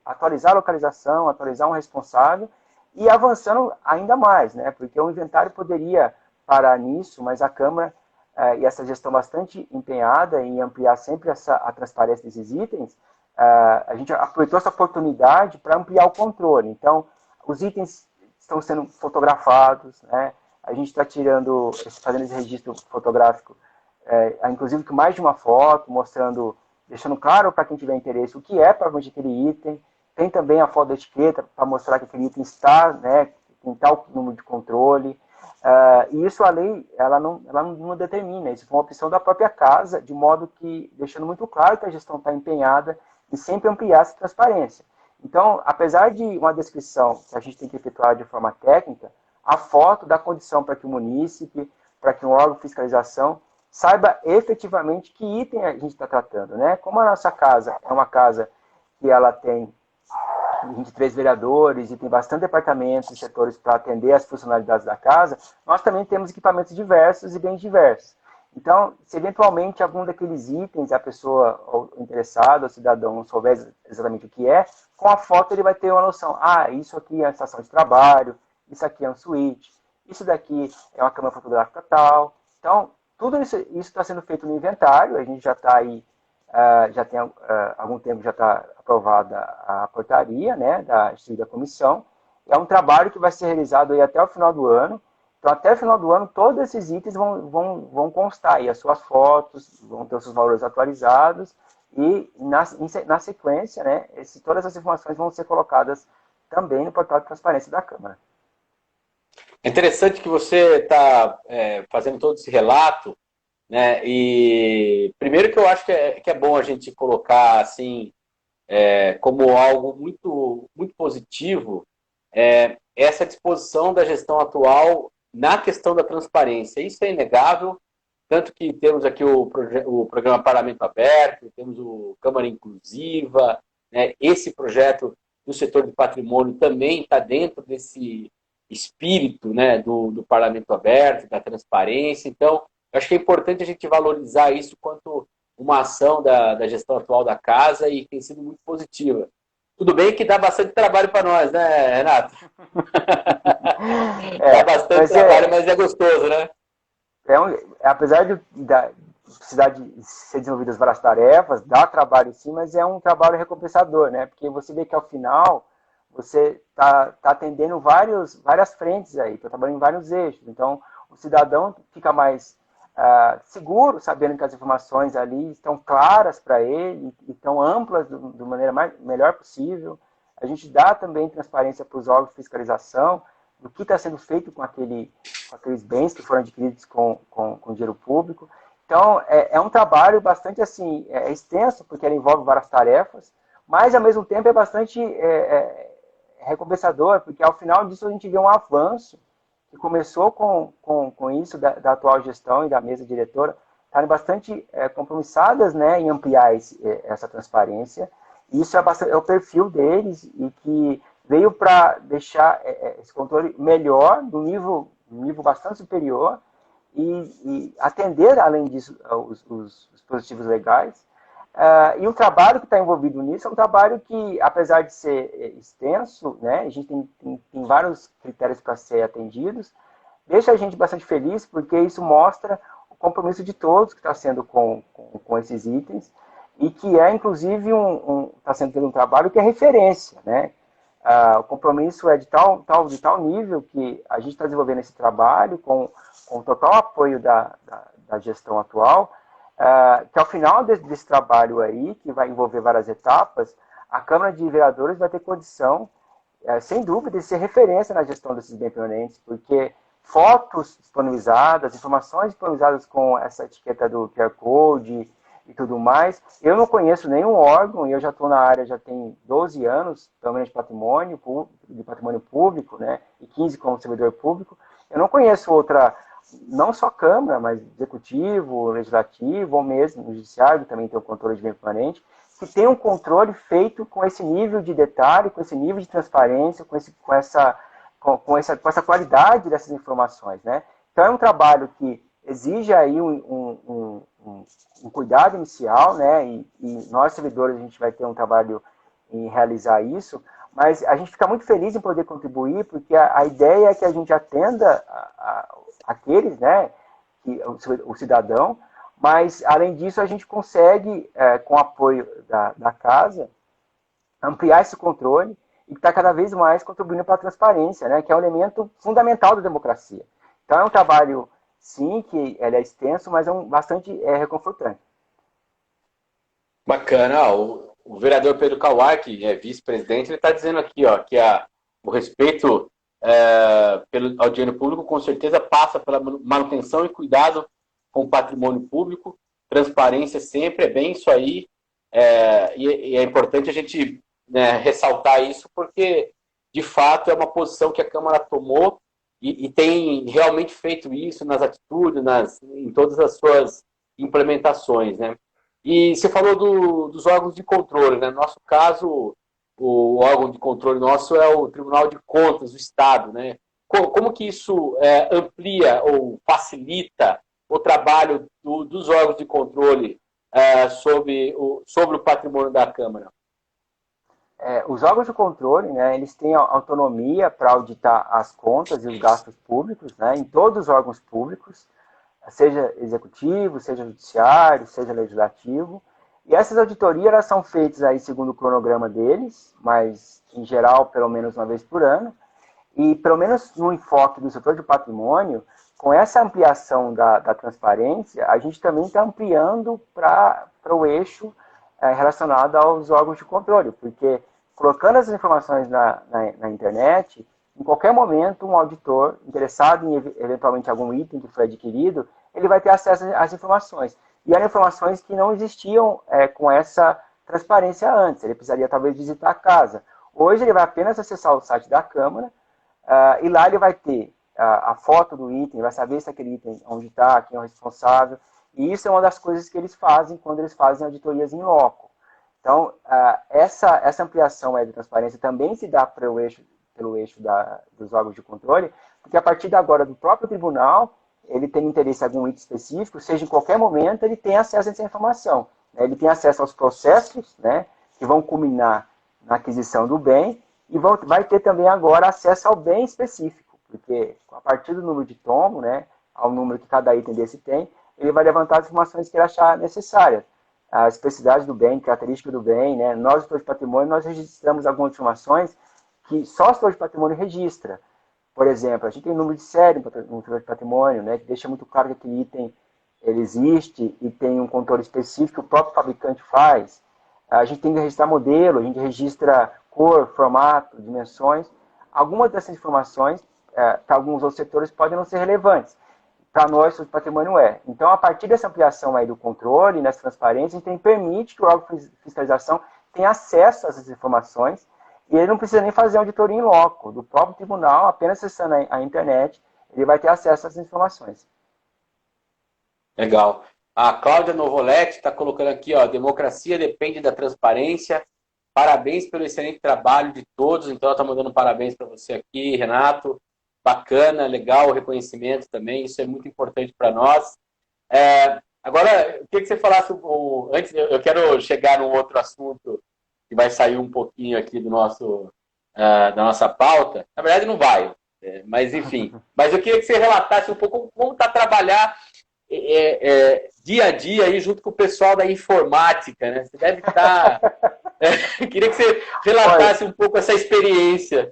atualizar a localização, atualizar um responsável e avançando ainda mais, né? Porque o inventário poderia parar nisso, mas a Câmara e essa gestão bastante empenhada em ampliar sempre a transparência desses itens, a gente aproveitou essa oportunidade para ampliar o controle. Então, os itens estão sendo fotografados, né? A gente está fazendo esse registro fotográfico, inclusive com mais de uma foto, deixando claro para quem tiver interesse o que é provavelmente aquele item. Tem também a foto da etiqueta para mostrar que aquele item está, né, em tal número de controle. E isso a lei ela não determina, isso foi uma opção da própria casa, de modo que, deixando muito claro que a gestão está empenhada em sempre ampliar essa transparência. Então, apesar de uma descrição que a gente tem que efetuar de forma técnica, a foto dá condição para que o munícipe, para que um órgão de fiscalização saiba efetivamente que item a gente está tratando, né? Como a nossa casa é uma casa que ela tem 23 vereadores e tem bastante departamentos e setores para atender as funcionalidades da casa, nós também temos equipamentos diversos e bens diversos. Então, se eventualmente algum daqueles itens a pessoa ou interessada, o cidadão, não souber exatamente o que é, com a foto ele vai ter uma noção. Isso aqui é uma estação de trabalho, isso aqui é um suíte, isso daqui é uma câmera fotográfica tal. Então, tudo isso está sendo feito no inventário, a gente já está aí, já tem algum tempo já está aprovada a portaria, né, da comissão. É um trabalho que vai ser realizado aí até o final do ano. Então, até o final do ano, todos esses itens vão constar aí as suas fotos, vão ter os seus valores atualizados e, na sequência, né, todas as informações vão ser colocadas também no portal de transparência da Câmara. É interessante que você está fazendo todo esse relato, né? E primeiro que eu acho que é bom a gente colocar assim como algo muito, muito positivo essa disposição da gestão atual na questão da transparência. Isso é inegável, tanto que temos aqui o programa Parlamento Aberto, temos o Câmara Inclusiva, né? Esse projeto do setor de patrimônio também está dentro desse espírito, né, do Parlamento Aberto, da transparência. Então, eu acho que é importante a gente valorizar isso quanto uma ação da gestão atual da casa e tem sido muito positiva. Tudo bem que dá bastante trabalho para nós, né, Renato? Dá bastante trabalho, mas é gostoso, né? Apesar de precisar de ser desenvolvidas várias tarefas, dá trabalho sim, mas é um trabalho recompensador, né? Porque você vê que ao final você está atendendo várias frentes aí, está trabalhando em vários eixos. Então, o cidadão fica mais seguro, sabendo que as informações ali estão claras para ele e estão amplas de maneira melhor possível. A gente dá também transparência para os órgãos de fiscalização do que está sendo feito com aqueles bens que foram adquiridos com dinheiro público. Então, é um trabalho bastante assim, extenso, porque ele envolve várias tarefas, mas, ao mesmo tempo, é bastante recompensador, porque, ao final disso, a gente vê um avanço que começou com isso da atual gestão e da mesa diretora, estarem bastante compromissadas, né, em ampliar essa transparência. Isso é o perfil deles e que veio para deixar esse controle melhor, num nível bastante superior, e atender, além disso, os dispositivos legais. E o trabalho que está envolvido nisso é um trabalho que, apesar de ser extenso, né, a gente tem vários critérios para ser atendidos, deixa a gente bastante feliz, porque isso mostra o compromisso de todos que está sendo com esses itens, e que é, inclusive, está sendo feito um trabalho que é referência, né? O compromisso é de tal nível que a gente está desenvolvendo esse trabalho com o total apoio da gestão atual, que ao final desse trabalho aí, que vai envolver várias etapas, a Câmara de Vereadores vai ter condição, sem dúvida, de ser referência na gestão desses bem permanentes, porque fotos disponibilizadas, informações disponibilizadas com essa etiqueta do QR Code e tudo mais. Eu não conheço nenhum órgão, e eu já estou na área já tem 12 anos, pelo menos de patrimônio público, né, e 15 como servidor público. Eu não conheço outra, não só Câmara, mas Executivo, Legislativo, ou mesmo o Judiciário, que também tem o controle de bem permanente, que tem um controle feito com esse nível de detalhe, com esse nível de transparência, com essa qualidade dessas informações, né? Então é um trabalho que exige aí um cuidado inicial, né? E nós, servidores, a gente vai ter um trabalho em realizar isso, mas a gente fica muito feliz em poder contribuir, porque a ideia é que a gente atenda aqueles, né? O cidadão, mas, além disso, a gente consegue, com o apoio da casa, ampliar esse controle e está cada vez mais contribuindo para a transparência, né, que é um elemento fundamental da democracia. Então, é um trabalho, sim, que ele é extenso, mas é bastante reconfortante. Bacana. O vereador Pedro Kawai, que é vice-presidente, ele está dizendo aqui que o respeito ao dinheiro público, com certeza, passa pela manutenção e cuidado com o patrimônio público, transparência sempre, é bem isso aí, e é importante a gente, né, ressaltar isso, porque, de fato, é uma posição que a Câmara tomou e tem realmente feito isso nas atitudes, em todas as suas implementações, né? E você falou dos órgãos de controle, né? No nosso caso, o órgão de controle nosso é o Tribunal de Contas do Estado, né? Como que isso amplia ou facilita o trabalho dos órgãos de controle sobre o patrimônio da Câmara? Os órgãos de controle, né, eles têm autonomia para auditar as contas e os gastos públicos, né, em todos os órgãos públicos, seja executivo, seja judiciário, seja legislativo. E essas auditorias elas são feitas aí segundo o cronograma deles, mas em geral pelo menos uma vez por ano. E pelo menos no enfoque do setor de patrimônio, com essa ampliação da transparência, a gente também está ampliando para o eixo relacionado aos órgãos de controle, porque colocando as informações na internet, em qualquer momento um auditor interessado em eventualmente algum item que foi adquirido, ele vai ter acesso às informações. E eram informações que não existiam com essa transparência antes, ele precisaria talvez visitar a casa. Hoje ele vai apenas acessar o site da Câmara, e lá ele vai ter a foto do item, vai saber se aquele item onde está, quem é o responsável, e isso é uma das coisas que eles fazem quando eles fazem auditorias em loco. Então, essa ampliação de transparência também se dá pelo eixo dos órgãos de controle, porque a partir de agora do próprio tribunal, ele tem interesse em algum item específico, seja em qualquer momento, ele tem acesso a essa informação. Né? Ele tem acesso aos processos, né, que vão culminar na aquisição do bem, e vai ter também agora acesso ao bem específico, porque a partir do número de tomo, né, ao número que cada item desse tem, ele vai levantar as informações que ele achar necessárias. A especificidade do bem, característica do bem, né? Nós, gestores de patrimônio, nós registramos algumas informações que só o gestor de patrimônio registra. Por exemplo, a gente tem número de série no gestor de patrimônio, né, que deixa muito claro que aquele item ele existe e tem um controle específico que o próprio fabricante faz. A gente tem que registrar modelo, a gente registra cor, formato, dimensões. Algumas dessas informações, para alguns outros setores, podem não ser relevantes. Para nós, o patrimônio é. Então, a partir dessa ampliação aí do controle, nessa transparência, a gente permite que o órgão de fiscalização tenha acesso a essas informações e ele não precisa nem fazer auditoria em loco. Do próprio tribunal, apenas acessando a internet, ele vai ter acesso a essas informações. Legal. A Cláudia Novoletti está colocando aqui, ó, democracia depende da transparência. Parabéns pelo excelente trabalho de todos. Então, ela está mandando parabéns para você aqui, Renato. Bacana, legal o reconhecimento também. Isso é muito importante para nós. Agora, eu queria que você falasse, antes, eu quero chegar num outro assunto que vai sair um pouquinho aqui do da nossa pauta. Na verdade, não vai, mas enfim. Mas eu queria que você relatasse um pouco como está trabalhar dia a dia aí junto com o pessoal da informática, né? Você deve estar... queria que você relatasse um pouco essa experiência.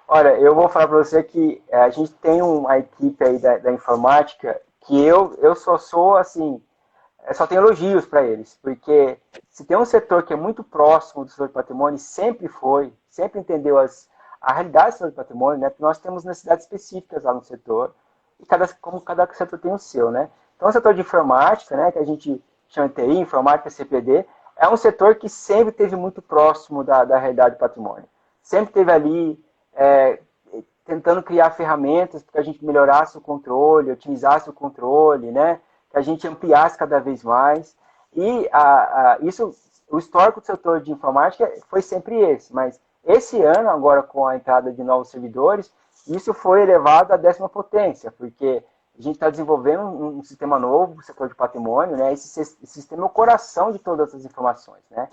Olha, eu vou falar para você que a gente tem uma equipe aí da informática que eu só sou, assim, só tenho elogios para eles, porque se tem um setor que é muito próximo do setor de patrimônio, sempre foi, sempre entendeu a realidade do setor de patrimônio, né? Porque nós temos necessidades específicas lá no setor, e como cada setor tem o seu, né? Então, o setor de informática, né, que a gente chama de TI, informática, CPD, é um setor que sempre esteve muito próximo da realidade do patrimônio. Sempre esteve ali tentando criar ferramentas para que a gente melhorasse o controle, otimizasse o controle, né? Que a gente ampliasse cada vez mais. E o histórico do setor de informática foi sempre esse, mas esse ano, agora com a entrada de novos servidores, isso foi elevado à 10ª potência, porque a gente está desenvolvendo um sistema novo, o setor de patrimônio, né? Esse sistema é o coração de todas as informações, né?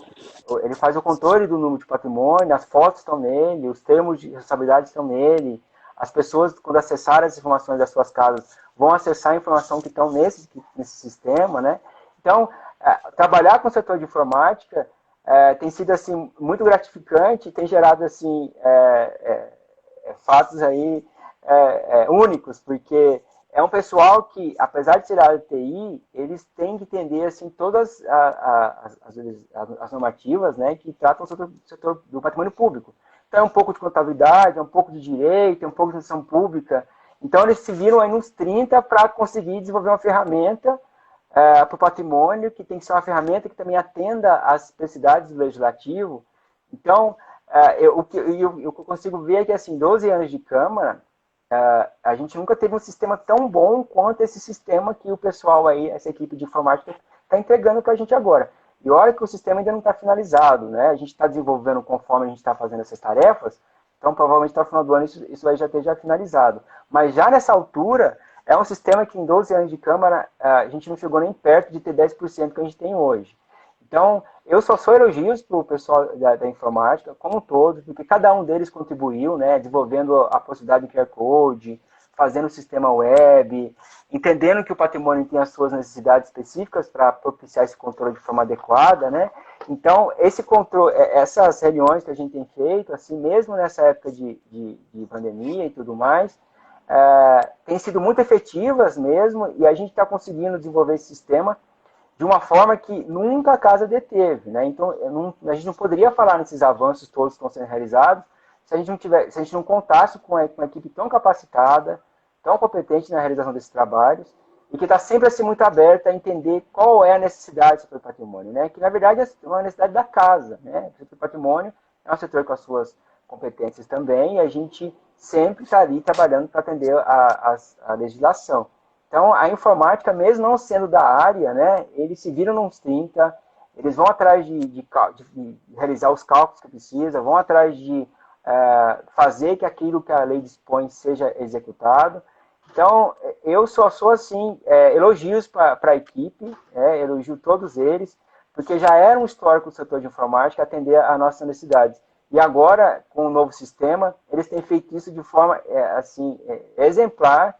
Ele faz o controle do número de patrimônio, as fotos estão nele, os termos de responsabilidade estão nele, as pessoas, quando acessarem as informações das suas casas, vão acessar a informação que estão nesse sistema, né? Então, trabalhar com o setor de informática tem sido, assim, muito gratificante, tem gerado, assim, fatos aí únicos, porque é um pessoal que, apesar de ser área de TI, eles têm que entender, assim, todas as normativas, né, que tratam o setor do patrimônio público. Então, é um pouco de contabilidade, é um pouco de direito, é um pouco de gestão pública. Então, eles se viram aí nos 30 para conseguir desenvolver uma ferramenta para o patrimônio, que tem que ser uma ferramenta que também atenda às necessidades do legislativo. Então, o que eu consigo ver é que, assim, 12 anos de Câmara, a gente nunca teve um sistema tão bom quanto esse sistema que o pessoal aí, essa equipe de informática, está entregando para a gente agora. E olha que o sistema ainda não está finalizado, né? A gente está desenvolvendo conforme a gente está fazendo essas tarefas, então provavelmente até o final do ano isso aí já esteja finalizado. Mas já nessa altura, é um sistema que em 12 anos de Câmara, a gente não chegou nem perto de ter 10% que a gente tem hoje. Então, eu só sou elogios para o pessoal da informática, como um todo, porque cada um deles contribuiu, né, desenvolvendo a possibilidade de QR Code, fazendo o sistema web, entendendo que o patrimônio tem as suas necessidades específicas para propiciar esse controle de forma adequada, né? Então, esse controle, essas reuniões que a gente tem feito, assim, mesmo nessa época de pandemia e tudo mais, têm sido muito efetivas mesmo, e a gente está conseguindo desenvolver esse sistema de uma forma que nunca a casa deteve, né? Então, a gente não poderia falar nesses avanços todos que estão sendo realizados se a gente não contasse com uma equipe tão capacitada, tão competente na realização desses trabalhos, e que está sempre assim muito aberta a entender qual é a necessidade do setor do patrimônio, né? Que na verdade é uma necessidade da casa, né? O setor do patrimônio é um setor com as suas competências também, e a gente sempre está ali trabalhando para atender a legislação. Então, a informática, mesmo não sendo da área, né, eles se viram nos 30, eles vão atrás de realizar os cálculos que precisa, vão atrás de fazer que aquilo que a lei dispõe seja executado. Então, eu só sou, assim, elogios para a equipe, elogio todos eles, porque já era um histórico do setor de informática atender às nossas necessidades. E agora, com o novo sistema, eles têm feito isso de forma, assim, exemplar.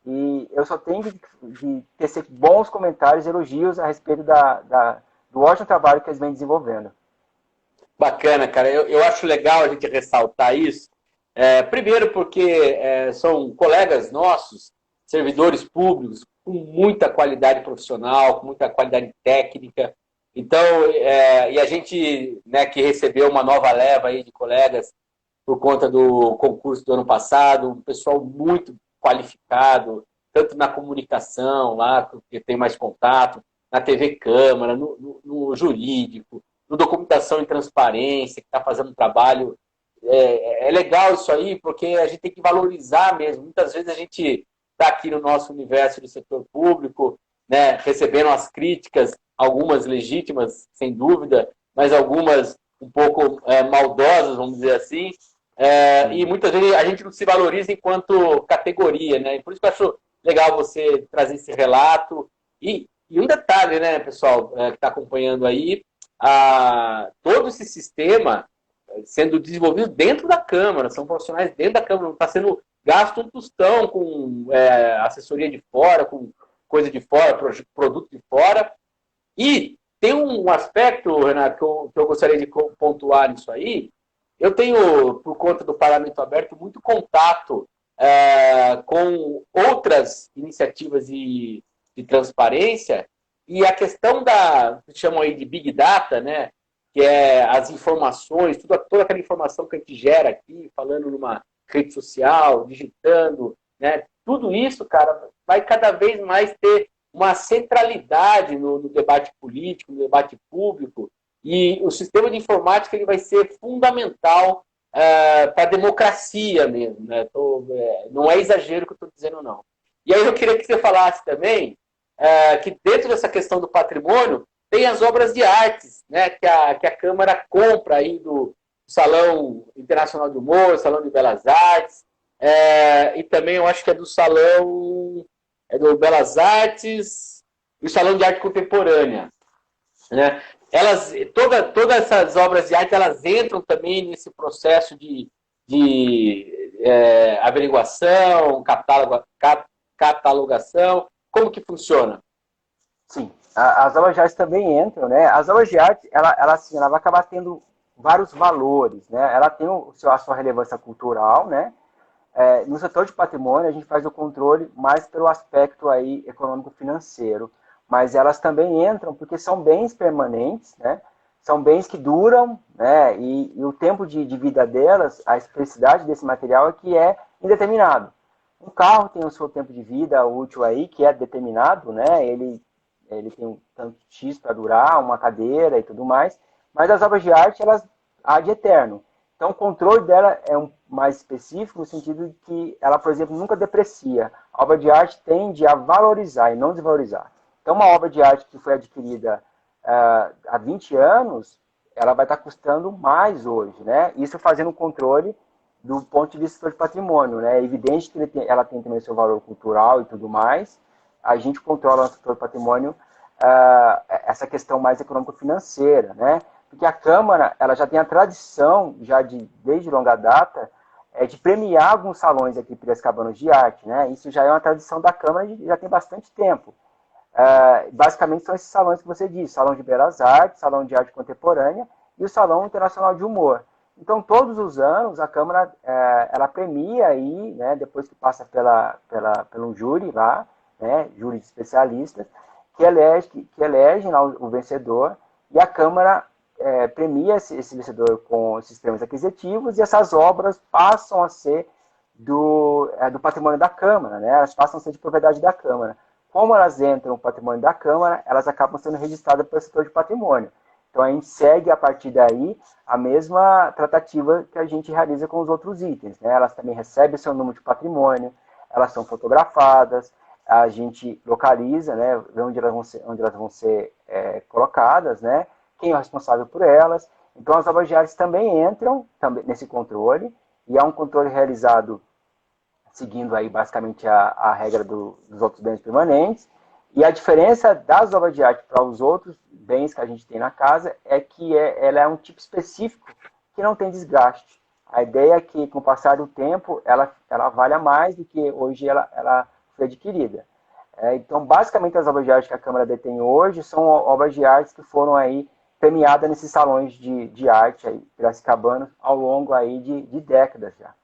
E eu só tenho de tecer bons comentários, elogios a respeito do ótimo trabalho que eles vêm desenvolvendo. Bacana, cara. Eu acho legal a gente ressaltar isso. Primeiro porque são colegas nossos, servidores públicos, com muita qualidade profissional, com muita qualidade técnica. Então, e a gente, né, que recebeu uma nova leva aí de colegas por conta do concurso do ano passado, um pessoal muito qualificado, tanto na comunicação, lá, que tem mais contato, na TV Câmara, no jurídico, no documentação e transparência, que está fazendo um trabalho é legal isso aí, porque a gente tem que valorizar mesmo. Muitas vezes a gente está aqui no nosso universo do setor público, né, recebendo as críticas, algumas legítimas, sem dúvida, mas algumas um pouco maldosas, vamos dizer assim, e muitas vezes a gente não se valoriza enquanto categoria, né? E por isso que eu acho legal você trazer esse relato. E um detalhe, né, pessoal, que está acompanhando aí, todo esse sistema sendo desenvolvido dentro da Câmara, são profissionais dentro da Câmara, não está sendo gasto um tostão com assessoria de fora, com coisa de fora, produto de fora. E tem um aspecto, Renato, que eu gostaria de pontuar nisso aí. Eu tenho, por conta do Parlamento Aberto, muito contato com outras iniciativas de transparência, e a questão que chamam aí de Big Data, né, que é as informações, toda aquela informação que a gente gera aqui, falando numa rede social, digitando, né, tudo isso, cara, vai cada vez mais ter uma centralidade no debate político, no debate público, e o sistema de informática ele vai ser fundamental para a democracia mesmo. Né? Não é exagero o que eu estou dizendo, não. E aí eu queria que você falasse também que dentro dessa questão do patrimônio tem as obras de artes, né, que a Câmara compra aí do Salão Internacional de Humor, Salão de Belas Artes, e também eu acho que é do Salão do Belas Artes e o Salão de Arte Contemporânea. Né? Todas essas obras de arte elas entram também nesse processo de averiguação, catalogação. Como que funciona? Sim, as obras de arte também entram, né? As obras de arte, ela vai acabar tendo vários valores, né? Ela tem a sua relevância cultural, né? No setor de patrimônio, a gente faz o controle mais pelo aspecto aí econômico-financeiro, mas elas também entram porque são bens permanentes, né? São bens que duram, né? E o tempo de vida delas, a especificidade desse material é que é indeterminado. Um carro tem o seu tempo de vida útil aí, que é determinado, né? Ele tem um tanto X para durar, uma cadeira e tudo mais, mas as obras de arte, elas há de eterno. Então, o controle dela é mais específico, no sentido de que ela, por exemplo, nunca deprecia. A obra de arte tende a valorizar e não desvalorizar. Então, uma obra de arte que foi adquirida há 20 anos, ela vai estar custando mais hoje, né? Isso fazendo um controle do ponto de vista do patrimônio, né? É evidente que ela tem também seu valor cultural e tudo mais. A gente controla no setor patrimônio essa questão mais econômico-financeira, né? Porque a Câmara ela já tem a tradição, desde longa data, de premiar alguns salões aqui piracicabano de arte, né? Isso já é uma tradição da Câmara e já tem bastante tempo. Basicamente são esses salões que você disse, Salão de Belas Artes, Salão de Arte Contemporânea e o Salão Internacional de Humor. Então, todos os anos, a Câmara ela premia aí, né, depois que passa pelo júri lá, né, júri de especialistas, que elegem lá o vencedor, e a Câmara premia esse vencedor com esses prêmios aquisitivos, e essas obras passam a ser do patrimônio da Câmara, né, elas passam a ser de propriedade da Câmara. Como elas entram no patrimônio da Câmara, elas acabam sendo registradas pelo setor de patrimônio. Então, a gente segue, a partir daí, a mesma tratativa que a gente realiza com os outros itens. Né? Elas também recebem seu número de patrimônio, elas são fotografadas, a gente localiza, né, onde elas vão ser colocadas, né, quem é o responsável por elas. Então, as obras de arte também entram nesse controle, e é um controle realizado seguindo aí basicamente a regra dos outros bens permanentes. E a diferença das obras de arte para os outros bens que a gente tem na casa é que ela é um tipo específico que não tem desgaste. A ideia é que, com o passar do tempo, ela valha mais do que hoje ela foi adquirida. Então, basicamente, as obras de arte que a Câmara detém hoje são obras de arte que foram aí premiadas nesses salões de arte aí, piracicabanos, ao longo aí de décadas já.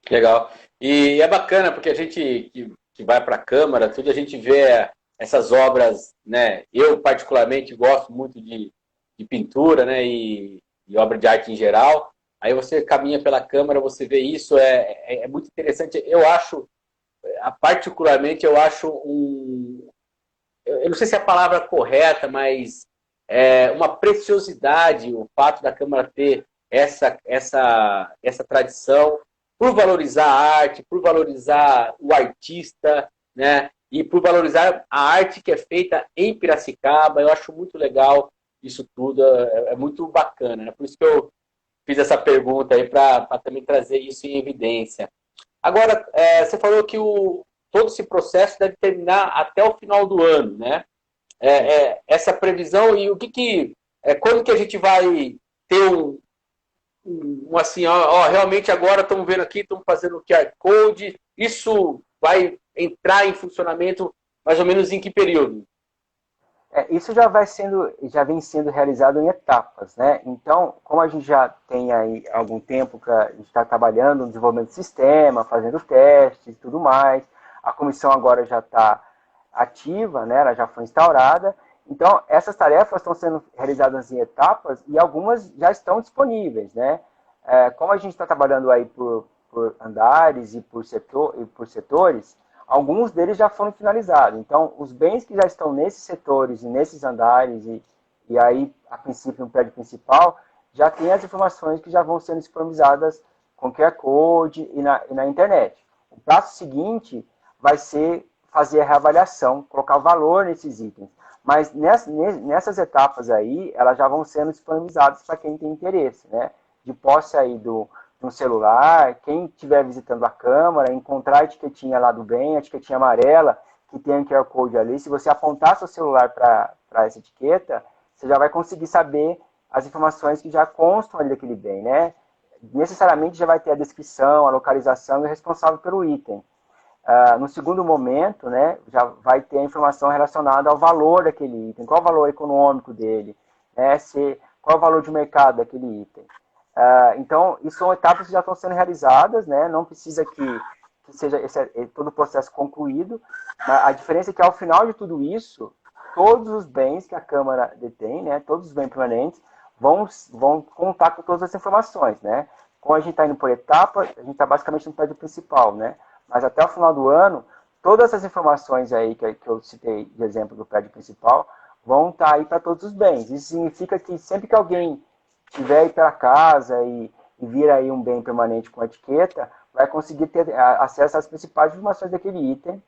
Legal. E é bacana, porque a gente que vai para a Câmara, tudo a gente vê essas obras, né? Eu, particularmente, gosto muito de pintura, né? E obra de arte em geral. Aí você caminha pela Câmara, você vê isso, é muito interessante. Eu acho, particularmente, eu acho eu não sei se é a palavra correta, mas uma preciosidade o fato da Câmara ter essa tradição, por valorizar a arte, por valorizar o artista, né? E por valorizar a arte que é feita em Piracicaba. Eu acho muito legal isso tudo, é muito bacana, né? Por isso que eu fiz essa pergunta aí para também trazer isso em evidência. Agora, você falou que todo esse processo deve terminar até o final do ano, né? Essa previsão e quando que a gente vai ter assim, realmente agora estamos vendo aqui, estamos fazendo o QR Code, isso vai entrar em funcionamento mais ou menos em que período? Isso já vem sendo realizado em etapas, né? Então, como a gente já tem aí algum tempo que a gente está trabalhando no desenvolvimento do sistema, fazendo testes e tudo mais, a comissão agora já está ativa, né? Ela já foi instaurada. Então, essas tarefas estão sendo realizadas em etapas e algumas já estão disponíveis, né? Como a gente está trabalhando aí por andares e por setores, alguns deles já foram finalizados. Então, os bens que já estão nesses setores e nesses andares, e aí, a princípio, no prédio principal, já tem as informações que já vão sendo disponibilizadas com QR Code e na internet. O passo seguinte vai ser fazer a reavaliação, colocar o valor nesses itens. Mas nessas etapas aí, elas já vão sendo disponibilizadas para quem tem interesse, né? De posse aí no celular, quem estiver visitando a câmara, encontrar a etiquetinha lá do bem, a etiquetinha amarela, que tem um QR Code ali, se você apontar seu celular para essa etiqueta, você já vai conseguir saber as informações que já constam ali daquele bem, né? Necessariamente já vai ter a descrição, a localização e o responsável pelo item. No segundo momento, né, já vai ter a informação relacionada ao valor daquele item, qual o valor econômico dele, né, qual é o valor de mercado daquele item. Então, isso são etapas que já estão sendo realizadas, né? Não precisa que seja todo o processo concluído. Mas a diferença é que, ao final de tudo isso, todos os bens que a Câmara detém, né? Todos os bens permanentes, vão contar com todas as informações, né? Como a gente está indo por etapa, a gente está basicamente no prédio principal, né? Mas até o final do ano, todas essas informações aí que eu citei de exemplo do prédio principal vão estar aí para todos os bens. Isso significa que sempre que alguém tiver aí pela casa e vir aí um bem permanente com etiqueta, vai conseguir ter acesso às principais informações daquele item.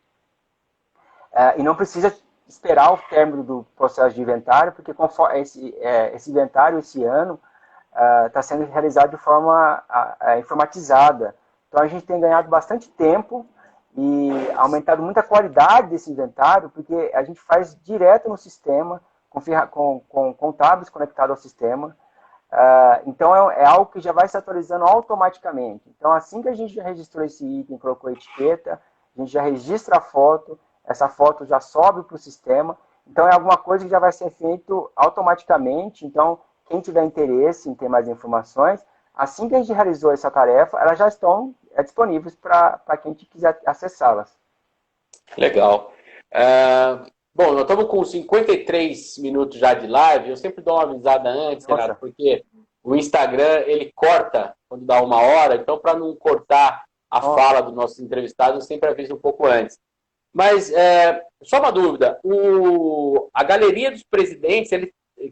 E não precisa esperar o término do processo de inventário, porque conforme esse inventário esse ano está sendo realizado de forma informatizada. Então a gente tem ganhado bastante tempo e aumentado muito a qualidade desse inventário, porque a gente faz direto no sistema, com contábeis conectados ao sistema. Então é algo que já vai se atualizando automaticamente. Então assim que a gente já registrou esse item, colocou a etiqueta, a gente já registra a foto, essa foto já sobe para o sistema, então é alguma coisa que já vai ser feito automaticamente. Então quem tiver interesse em ter mais informações, assim que a gente realizou essa tarefa, elas já estão disponíveis para quem quiser acessá-las. Legal. Bom, nós estamos com 53 minutos já de live. Eu sempre dou uma avisada antes, Renato, porque o Instagram, ele corta quando dá 1 hora. Então, para não cortar a fala dos nossos entrevistados, eu sempre aviso um pouco antes. Mas, só uma dúvida. A galeria dos presidentes,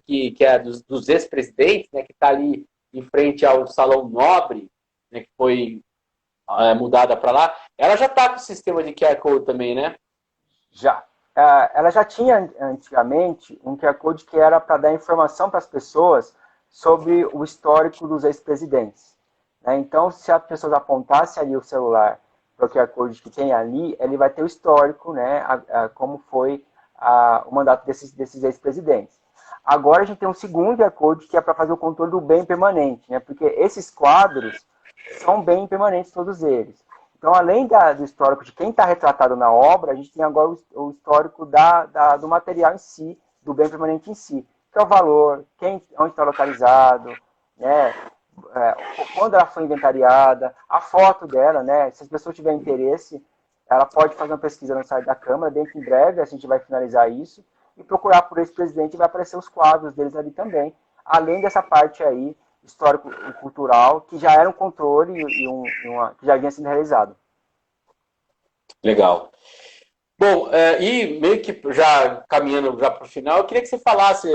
que é dos ex-presidentes, né, que está ali em frente ao Salão Nobre, né, que foi mudada para lá, ela já está com o sistema de QR Code também, né? Já. Ela já tinha antigamente um QR Code que era para dar informação para as pessoas sobre o histórico dos ex-presidentes. Né? Então, se a pessoa apontasse ali o celular para o QR Code que tem ali, ele vai ter o histórico, né, como foi o mandato desses ex-presidentes. Agora a gente tem um segundo QR Code que é para fazer o controle do bem permanente, né, porque esses quadros são bem permanentes todos eles. Então, além do histórico de quem está retratado na obra, a gente tem agora o histórico do material em si, do bem permanente em si, que é o valor, onde está localizado, né, quando ela foi inventariada, a foto dela, né, se as pessoas tiverem interesse, ela pode fazer uma pesquisa no site da Câmara, bem que em breve a gente vai finalizar isso, e procurar por esse presidente e vai aparecer os quadros deles ali também, além dessa parte aí, histórico e cultural, que já era um controle que já vinha sendo realizado. Legal. Bom, e meio que já caminhando já para o final, eu queria que você falasse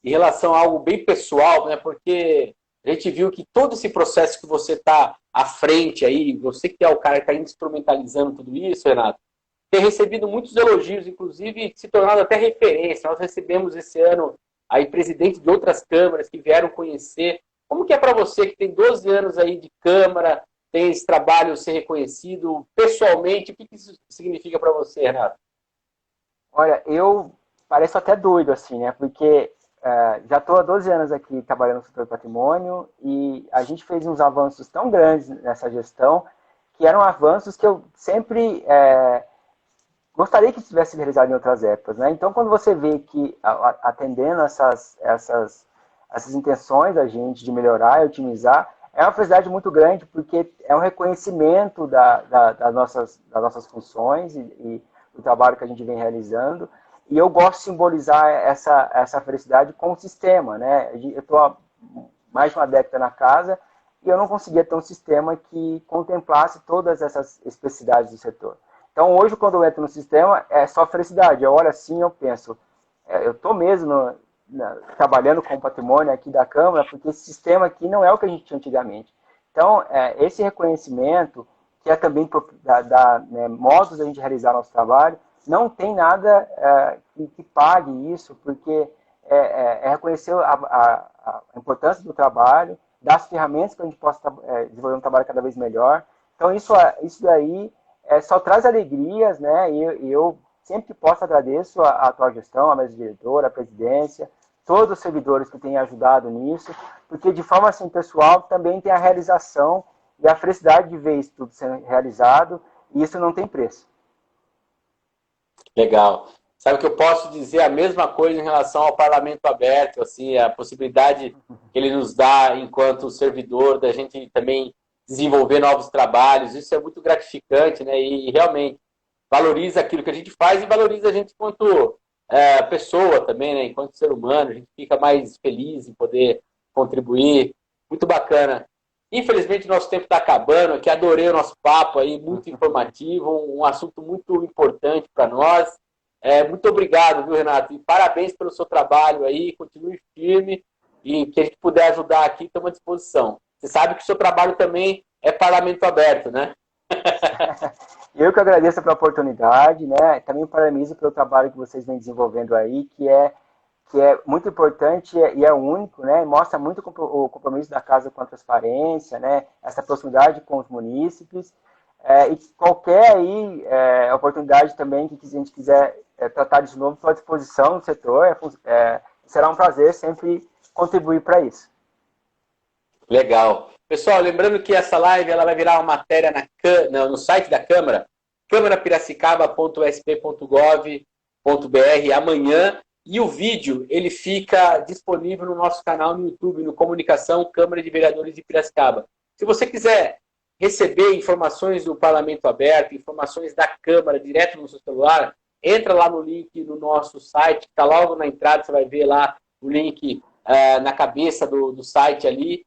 em relação a algo bem pessoal, né? Porque a gente viu que todo esse processo que você está à frente aí, você que é o cara que está instrumentalizando tudo isso, Renato, tem recebido muitos elogios, inclusive se tornado até referência. Nós recebemos esse ano aí presidentes de outras câmaras que vieram conhecer. Como que é para você que tem 12 anos aí de Câmara, tem esse trabalho ser reconhecido pessoalmente? O que isso significa para você, Renato? Olha, eu pareço até doido, assim, né? Porque já estou há 12 anos aqui trabalhando no setor patrimônio e a gente fez uns avanços tão grandes nessa gestão que eram avanços que eu sempre gostaria que tivesse sido realizado em outras épocas, né? Então, quando você vê que atendendo essas intenções da gente de melhorar e otimizar, é uma felicidade muito grande, porque é um reconhecimento das nossas funções e do trabalho que a gente vem realizando. E eu gosto de simbolizar essa felicidade com o sistema, né? Eu estou há mais de uma década na casa e eu não conseguia ter um sistema que contemplasse todas essas especificidades do setor. Então, hoje, quando eu entro no sistema, é só felicidade. Eu olho assim, eu penso, eu estou mesmo trabalhando com o patrimônio aqui da Câmara, porque esse sistema aqui não é o que a gente tinha antigamente. Então, esse reconhecimento, que é também né, modos da gente realizar nosso trabalho, não tem nada que pague isso, porque reconhecer a importância do trabalho, das ferramentas que a gente possa desenvolver um trabalho cada vez melhor. Então, isso daí só traz alegrias, né? E eu sempre que posso agradeço a atual gestão, a mesa diretora, a presidência, todos os servidores que têm ajudado nisso, porque de forma assim pessoal também tem a realização e a felicidade de ver isso tudo sendo realizado, e isso não tem preço. Legal. Sabe que eu posso dizer a mesma coisa em relação ao parlamento aberto, assim, a possibilidade que ele nos dá enquanto servidor, da gente também desenvolver novos trabalhos, isso é muito gratificante, né? E realmente valoriza aquilo que a gente faz e valoriza a gente enquanto pessoa também, né? Enquanto ser humano, a gente fica mais feliz em poder contribuir. Muito bacana. Infelizmente, nosso tempo está acabando aqui. Adorei o nosso papo aí, muito informativo, um assunto muito importante para nós. Muito obrigado, viu, Renato? E parabéns pelo seu trabalho aí, continue firme e que a gente puder ajudar aqui, estamos à disposição. Você sabe que o seu trabalho também é parlamento aberto, né? Eu que agradeço pela oportunidade, né? Também parabenizo pelo trabalho que vocês vêm desenvolvendo aí, que é muito importante e é único, né? Mostra muito o compromisso da casa com a transparência, né? Essa proximidade com os munícipes. E qualquer aí oportunidade também que a gente quiser tratar de novo, estou à disposição do setor. Será um prazer sempre contribuir para isso. Legal. Pessoal, lembrando que essa live ela vai virar uma matéria no site da Câmara, câmarapiracicaba.sp.gov.br amanhã, e o vídeo ele fica disponível no nosso canal no YouTube, no Comunicação Câmara de Vereadores de Piracicaba. Se você quiser receber informações do Parlamento Aberto, informações da Câmara direto no seu celular, entra lá no link no nosso site, que está logo na entrada, você vai ver lá o link na cabeça do site ali,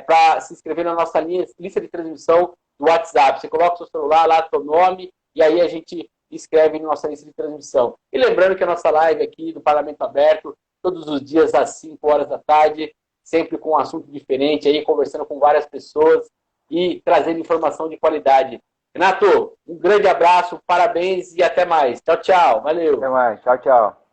para se inscrever na nossa lista de transmissão do WhatsApp. Você coloca o seu celular lá, seu nome, e aí a gente inscreve na nossa lista de transmissão. E lembrando que a nossa live aqui do Parlamento Aberto, todos os dias às 5 horas da tarde, sempre com um assunto diferente, aí conversando com várias pessoas e trazendo informação de qualidade. Renato, um grande abraço, parabéns e até mais. Tchau, tchau. Valeu. Até mais. Tchau, tchau.